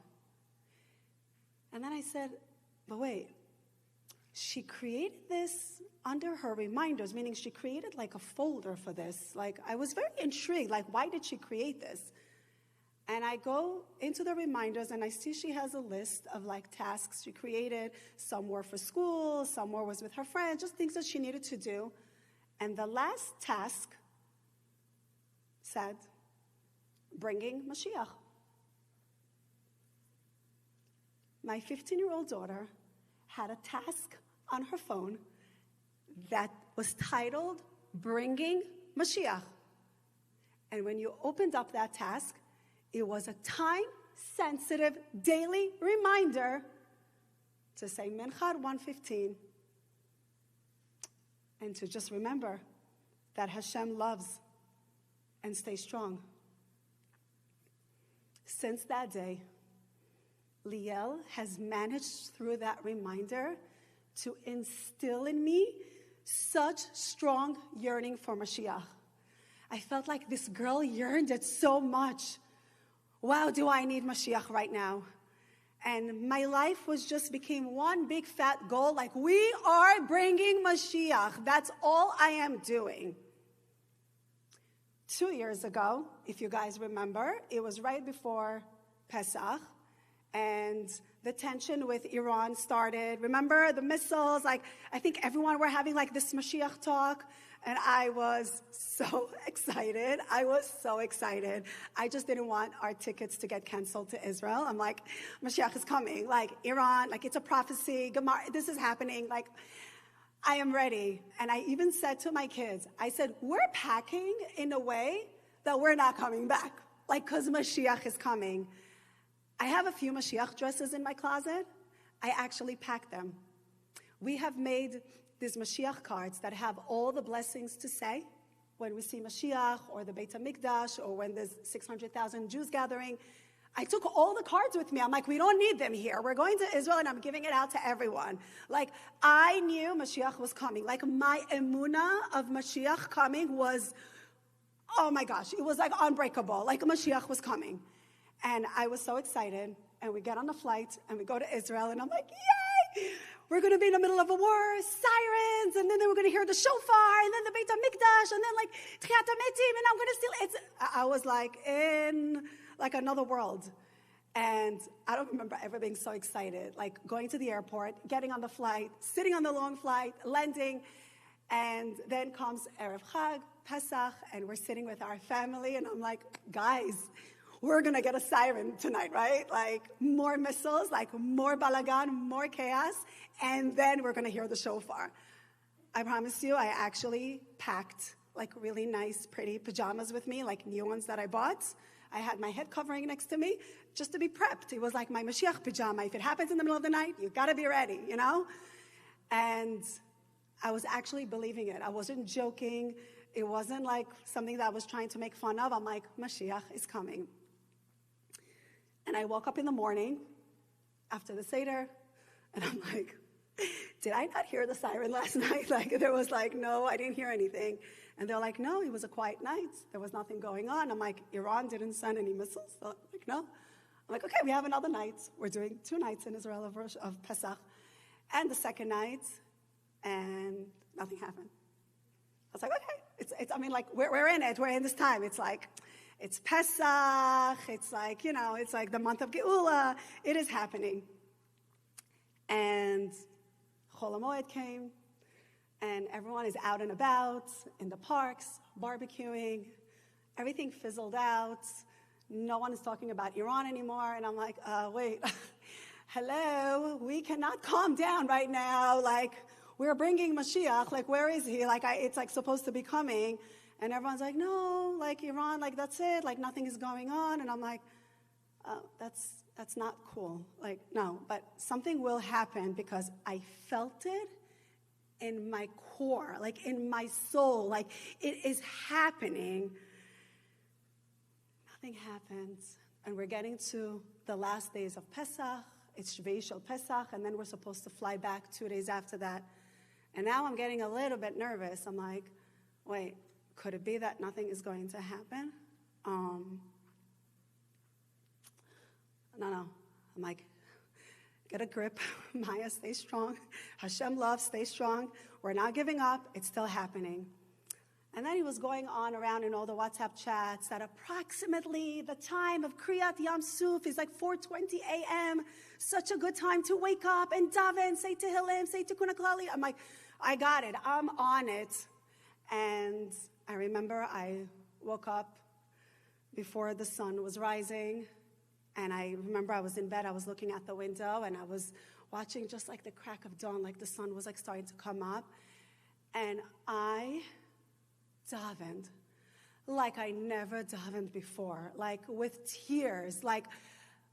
C: And then I said, but wait, she created this under her reminders, meaning she created like a folder for this. Like, I was very intrigued, like, why did she create this? And I go into the reminders, and I see she has a list of like tasks she created. Some were for school, some more was with her friends, just things that she needed to do. And the last task said, bringing Mashiach. My 15-year-old daughter had a task on her phone that was titled, Bringing Mashiach. And when you opened up that task, it was a time-sensitive daily reminder to say Mincha 1:15 and to just remember that Hashem loves and stay strong. Since that day, Liel has managed through that reminder to instill in me such strong yearning for Mashiach. I felt like this girl yearned it so much. Wow, do I need Mashiach right now? And my life became one big fat goal, like, we are bringing Mashiach. That's all I am doing. 2 years ago, if you guys remember, it was right before Pesach, and the tension with Iran started. Remember the missiles? Like, I think everyone were having like this Mashiach talk, and I was so excited. I just didn't want our tickets to get canceled to Israel. I'm like, Mashiach is coming. Like, Iran, like, it's a prophecy. Gemara, this is happening. Like, I am ready. And I even said to my kids, I said, we're packing in a way that we're not coming back. Like, because Mashiach is coming. I have a few Mashiach dresses in my closet. I actually packed them. We have made these Mashiach cards that have all the blessings to say when we see Mashiach or the Beit HaMikdash or when there's 600,000 Jews gathering. I took all the cards with me. I'm like, we don't need them here. We're going to Israel, and I'm giving it out to everyone. Like, I knew Mashiach was coming. Like, my emunah of Mashiach coming was, oh my gosh, it was like unbreakable. Like, Mashiach was coming. And I was so excited. And we get on the flight, and we go to Israel, and I'm like, yay! We're going to be in the middle of a war, sirens, and then we're going to hear the shofar, and then the Beit HaMikdash, and then like Tchiat HaMetim, and I'm going to steal. I was like in like another world. And I don't remember ever being so excited, like going to the airport, getting on the flight, sitting on the long flight, landing, and then comes Erev Chag, Pesach, and we're sitting with our family, and I'm like, guys, we're going to get a siren tonight, right? Like, more missiles, like more balagan, more chaos, and then we're going to hear the shofar. I promise you, I actually packed like really nice, pretty pajamas with me, like new ones that I bought. I had my head covering next to me just to be prepped. It was like my Mashiach pajama. If it happens in the middle of the night, you've got to be ready, you know? And I was actually believing it. I wasn't joking. It wasn't like something that I was trying to make fun of. I'm like, Mashiach is coming. And I woke up in the morning after the Seder, and I'm like, did I not hear the siren last night? Like, there was like, no, I didn't hear anything. And they're like, no, it was a quiet night. There was nothing going on. I'm like, Iran didn't send any missiles? They're like, no. I'm like, okay, we have another night. We're doing 2 nights in Israel of Pesach. And the second night, and nothing happened. I was like, okay. I mean, like, we're in it. We're in this time. It's like, it's Pesach. It's like, you know, it's like the month of Geula. It is happening. And Chol HaMoed came, and everyone is out and about in the parks, barbecuing. Everything fizzled out. No one is talking about Iran anymore. And I'm like, wait, hello, we cannot calm down right now. Like, we're bringing Mashiach. Like, where is he? Like, it's like supposed to be coming. And everyone's like, no, like Iran, like that's it. Like, nothing is going on. And I'm like, that's not cool. Like, no, but something will happen because I felt it in my core, like in my soul, like it is happening. Nothing happens. And we're getting to the last days of Pesach. It's Shvei Shel Pesach, and then we're supposed to fly back 2 days after that. And now I'm getting a little bit nervous. I'm like, wait, could it be that nothing is going to happen? No. I'm like, get a grip. Maya, stay strong. Hashem loves, stay strong. We're not giving up. It's still happening. And then he was going on around in all the WhatsApp chats that approximately the time of Kriyat Yam Suf is like 4:20 a.m. Such a good time to wake up and daven, say Tehillim, say Tikkun HaKlali. I'm like, I got it. I'm on it. And I remember I woke up before the sun was rising. And I remember I was in bed, I was looking out the window, and I was watching just like the crack of dawn, like the sun was like starting to come up. And I davened like I never davened before, like with tears, like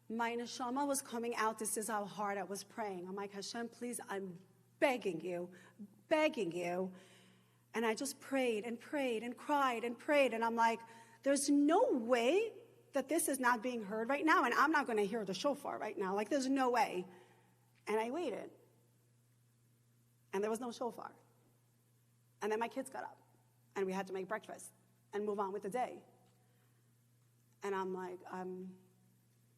C: my neshama was coming out. This is how hard I was praying. I'm like, Hashem, please, I'm begging you. And I just prayed and prayed and cried and prayed. And I'm like, there's no way that this is not being heard right now, and I'm not going to hear the shofar right now. Like, there's no way. And I waited. And there was no shofar. And then my kids got up, and we had to make breakfast and move on with the day. And I'm like,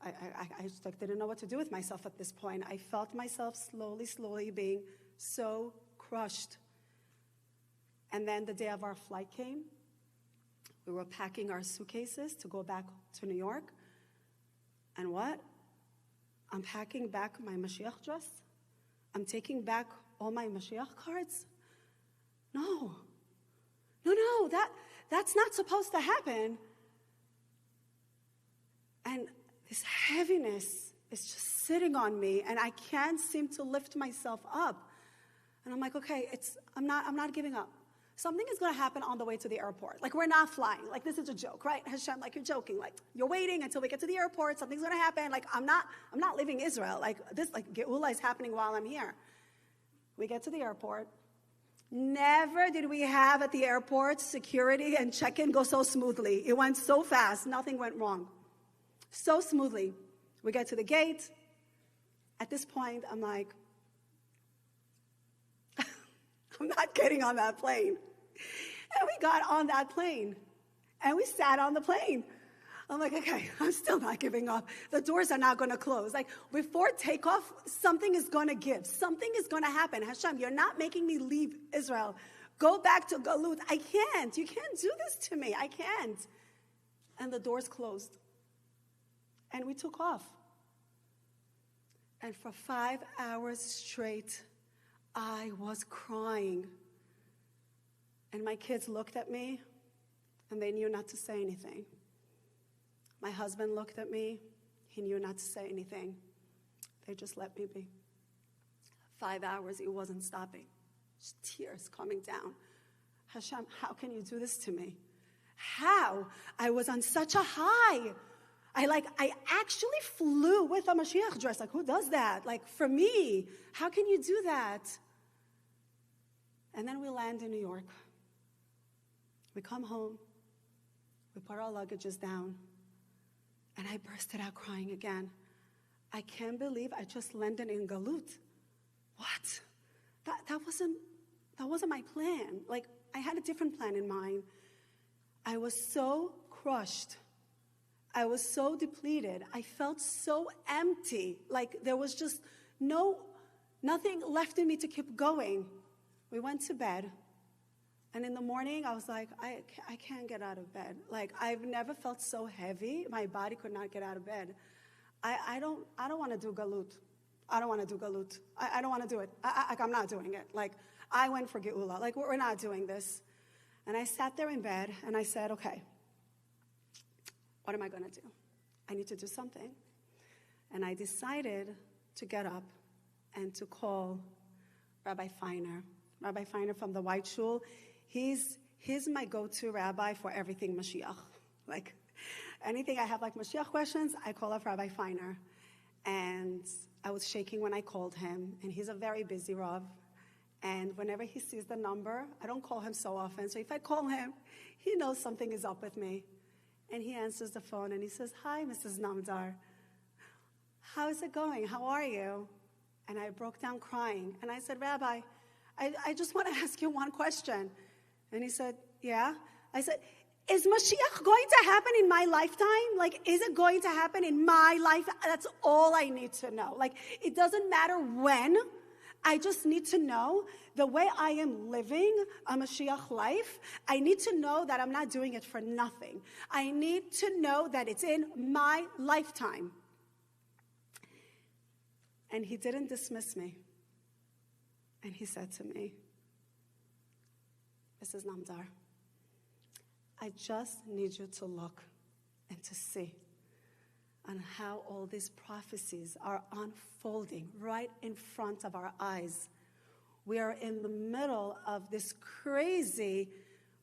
C: I just like, didn't know what to do with myself at this point. I felt myself slowly being so crushed. And then the day of our flight came. We were packing our suitcases to go back to New York. And what? I'm packing back my Mashiach dress. I'm taking back all my Mashiach cards. No, that's not supposed to happen. And this heaviness is just sitting on me, and I can't seem to lift myself up. And I'm like, okay, I'm not giving up. Something is going to happen on the way to the airport. Like, we're not flying. Like, this is a joke, right? Hashem, like, you're joking. Like, you're waiting until we get to the airport. Something's going to happen. Like, I'm not leaving Israel. Like, this, like, Geula is happening while I'm here. We get to the airport. Never did we have at the airport security and check-in go so smoothly. It went so fast. Nothing went wrong. So smoothly. We get to the gate. At this point, I'm like, I'm not getting on that plane. And we got on that plane. And we sat on the plane. I'm like, okay, I'm still not giving up. The doors are not going to close. Like, before takeoff, something is going to give. Something is going to happen. Hashem, you're not making me leave Israel. Go back to Galut. I can't. You can't do this to me. I can't. And the doors closed. And we took off. And for 5 hours straight, I was crying. And my kids looked at me, and they knew not to say anything. My husband looked at me. He knew not to say anything. They just let me be. 5 hours, it wasn't stopping. Just tears coming down. Hashem, how can you do this to me? How? I was on such a high. I actually flew with a Mashiach dress. Like, who does that? Like, for me, how can you do that? And then we land in New York. We come home. We put our luggages down. And I bursted out crying again. I can't believe I just landed in Galut. What? That wasn't my plan. Like, I had a different plan in mind. I was so crushed. I was so depleted. I felt so empty. Like, there was just nothing left in me to keep going. We went to bed. And in the morning, I was like, I can't get out of bed. Like, I've never felt so heavy. My body could not get out of bed. I don't want to do Galut. I don't want to do Galut. I don't want to do it. I'm not doing it. Like, I went for Geula. Like, we're not doing this. And I sat there in bed, and I said, okay, what am I going to do? I need to do something. And I decided to get up and to call Rabbi Feiner. Rabbi Feiner from the White Shul. He's my go-to rabbi for everything Mashiach. Like, anything I have like Mashiach questions, I call up Rabbi Feiner. And I was shaking when I called him, and he's a very busy Rav. And whenever he sees the number, I don't call him so often. So if I call him, he knows something is up with me. And he answers the phone, and he says, hi, Mrs. Namdar. How is it going? How are you? And I broke down crying. And I said, Rabbi, I just want to ask you one question. And he said, yeah. I said, is Mashiach going to happen in my lifetime? Like, is it going to happen in my life? That's all I need to know. Like, it doesn't matter when. I just need to know the way I am living a Mashiach life. I need to know that I'm not doing it for nothing. I need to know that it's in my lifetime. And he didn't dismiss me. And he said to me, Mrs. Namdar, I just need you to look and to see on how all these prophecies are unfolding right in front of our eyes. We are in the middle of this crazy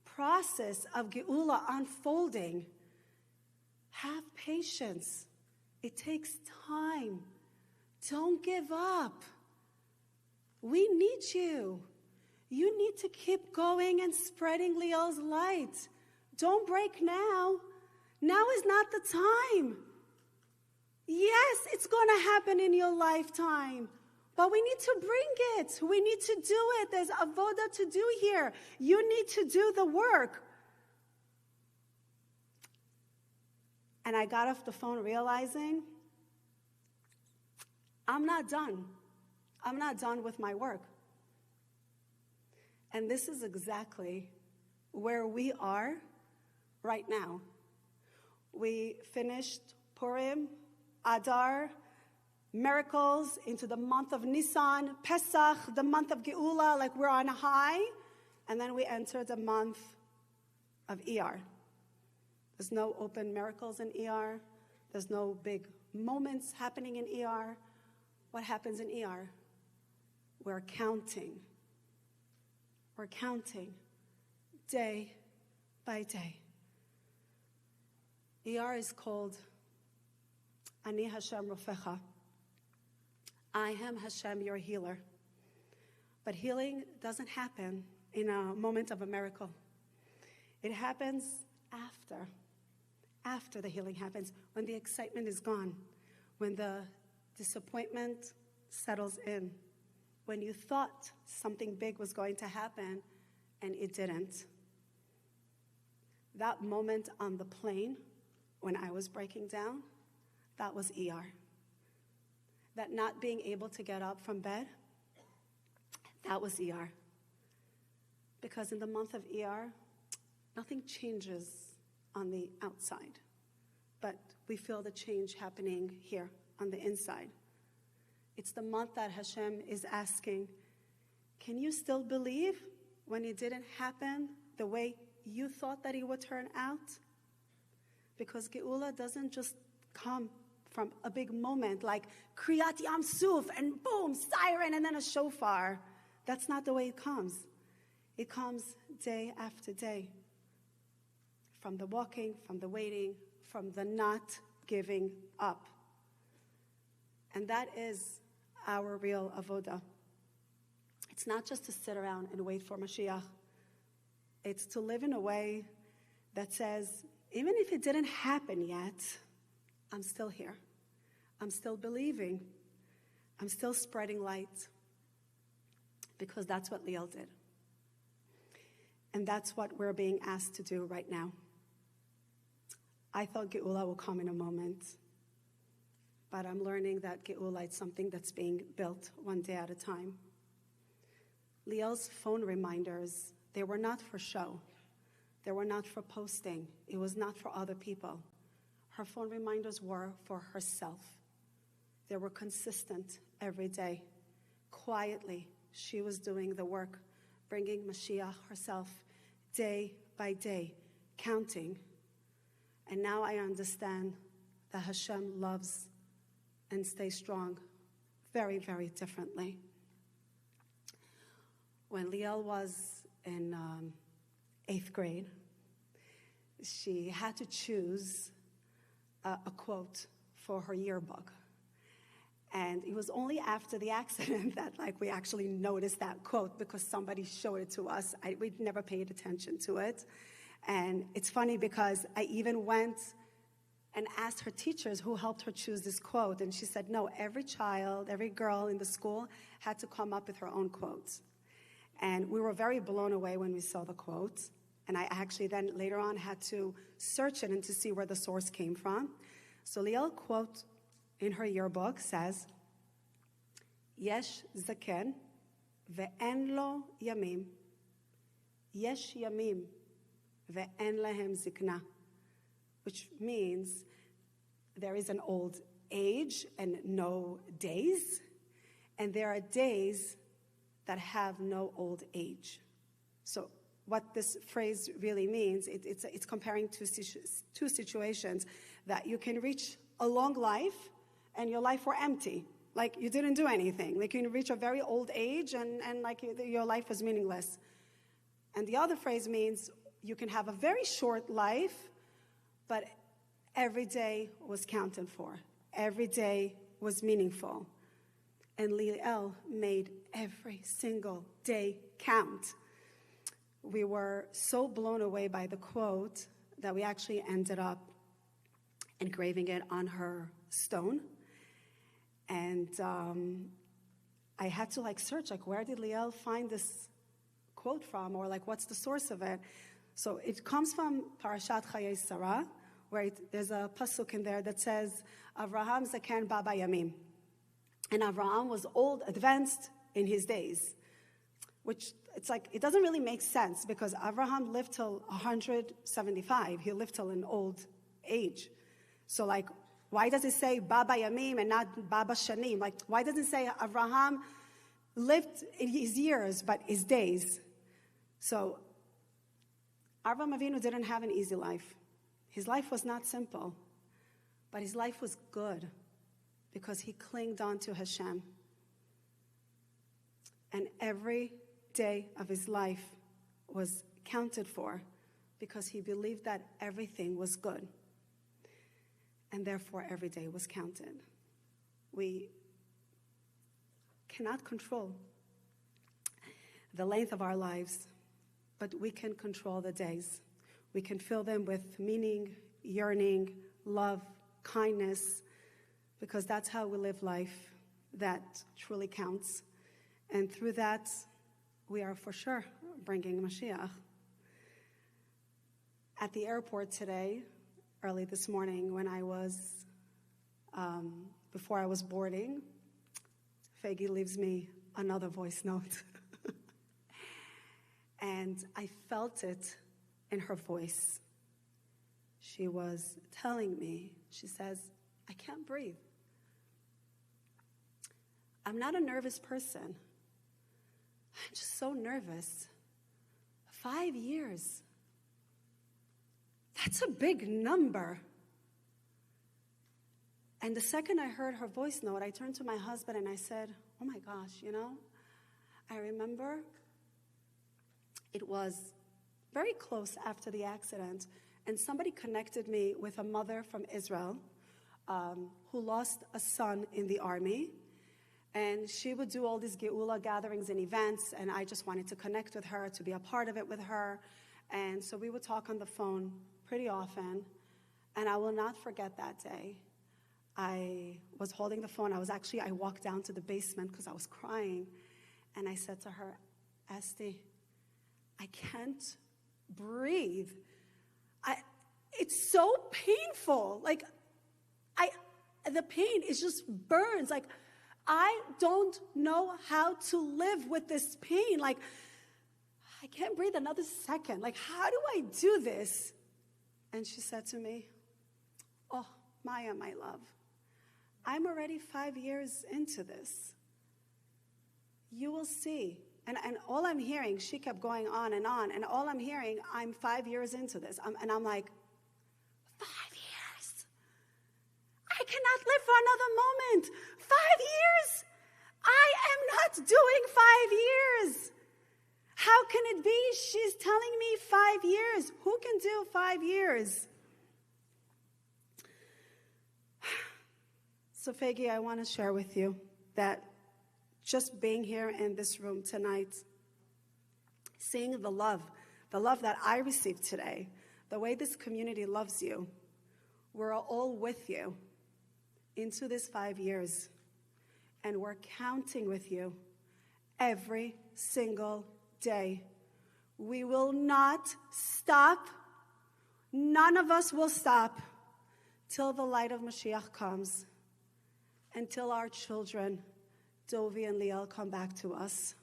C: process of Geula unfolding. Have patience. It takes time. Don't give up. We need you. You need to keep going and spreading Leo's light. Don't break now. Now is not the time. Yes, it's going to happen in your lifetime, but we need to bring it. We need to do it. There's avoda to do here. You need to do the work. And I got off the phone realizing I'm not done. I'm not done with my work. And this is exactly where we are right now. We finished Purim, Adar, miracles into the month of Nisan, Pesach, the month of Geula, like we're on a high. And then we enter the month of ER. There's no open miracles in ER. There's no big moments happening in ER. What happens in ER? We're counting. We're counting day by day. ER is called Ani Hashem Rofecha. I am Hashem, your healer. But healing doesn't happen in a moment of a miracle. It happens after the healing happens, when the excitement is gone, when the disappointment settles in, when you thought something big was going to happen and it didn't. That moment on the plane when I was breaking down, that was ER. That not being able to get up from bed, that was ER. Because in the month of ER, nothing changes on the outside, but we feel the change happening here on the inside. It's the month that Hashem is asking, can you still believe when it didn't happen the way you thought that it would turn out? Because Geula doesn't just come from a big moment like Kriyat Yam Suf and boom, siren, and then a shofar. That's not the way it comes. It comes day after day. From the walking, from the waiting, from the not giving up. And that is our real avoda. It's not just to sit around and wait for Mashiach. It's to live in a way that says, even if it didn't happen yet, I'm still here. I'm still believing. I'm still spreading light. Because that's what Liel did. And that's what we're being asked to do right now. I thought Geula will come in a moment. But I'm learning that Geula is something that's being built one day at a time. Liel's phone reminders, they were not for show. They were not for posting. It was not for other people. Her phone reminders were for herself. They were consistent every day. Quietly, she was doing the work, bringing Mashiach herself day by day, counting. And now I understand that Hashem loves and stays strong very, very differently. When Liel was in 8th grade, she had to choose a quote for her yearbook. And it was only after the accident that we actually noticed that quote because somebody showed it to us. We'd never paid attention to it. And it's funny because I even went and asked her teachers who helped her choose this quote. And she said, no, every child, every girl in the school had to come up with her own quotes. And we were very blown away when we saw the quote. And I actually then later on had to search it and to see where the source came from. So Liel quote in her yearbook says, Yesh zaken ve'en lo yamim. Yesh yamim ve'en lahem zikna. Which means there is an old age and no days. And there are days that have no old age. So what this phrase really means, it's comparing two situations that you can reach a long life and your life were empty. Like you didn't do anything. Like you can reach a very old age and your life was meaningless. And the other phrase means you can have a very short life, but every day was counted for. Every day was meaningful. And Liel made every single day count. We were so blown away by the quote that we actually ended up engraving it on her stone. And I had to search, where did Liel find this quote from, or what's the source of it? So it comes from Parashat Chayei Sarah, where there's a pasuk in there that says, Avraham Zaken Baba Yamim. And Avraham was old, advanced in his days, which it's like, it doesn't really make sense because Avraham lived till 175. He lived till an old age. So like, why does it say Baba Yamim and not Baba Shanim? Like, why doesn't it say Avraham lived in his years, but his days? So Avraham Avinu didn't have an easy life. His life was not simple, but his life was good because he clinged on to Hashem. And every day of his life was counted for because he believed that everything was good. And therefore, every day was counted. We cannot control the length of our lives, but we can control the days. We can fill them with meaning, yearning, love, kindness, because that's how we live life that truly counts. And through that, we are for sure bringing Mashiach. At the airport today, early this morning, when I was, before I was boarding, Fegi leaves me another voice note. And I felt it in her voice. She was telling me, she says, I can't breathe. I'm not a nervous person. I'm just so nervous. 5 years. That's a big number. And the second I heard her voice note, I turned to my husband and I said, oh my gosh, I remember it was very close after the accident, and somebody connected me with a mother from Israel who lost a son in the army. And she would do all these Geula gatherings and events, and I just wanted to connect with her, to be a part of it with her. And so we would talk on the phone pretty often, and I will not forget that day. I was holding the phone. I walked down to the basement because I was crying, and I said to her, Esti, I can't breathe. It's so painful. Like, the pain, it just burns. Like, I don't know how to live with this pain. Like, I can't breathe another second. Like, how do I do this? And she said to me, oh, Maya, my love, I'm already 5 years into this. You will see. And all I'm hearing, she kept going on, and all I'm hearing, I'm 5 years into this. And I'm like, 5 years? I cannot live for another moment. 5 years? I am not doing 5 years. How can it be? She's telling me 5 years. Who can do 5 years? So, Fegi, I want to share with you that just being here in this room tonight, seeing the love that I received today, the way this community loves you, we're all with you into this 5 years, and we're counting with you every single day. We will not stop. None of us will stop till the light of Mashiach comes, until our children, Dovi and Liel, come back to us.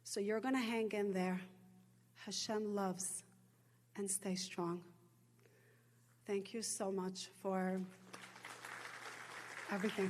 C: So you're going to hang in there. Hashem loves, and stay strong. Thank you so much for everything.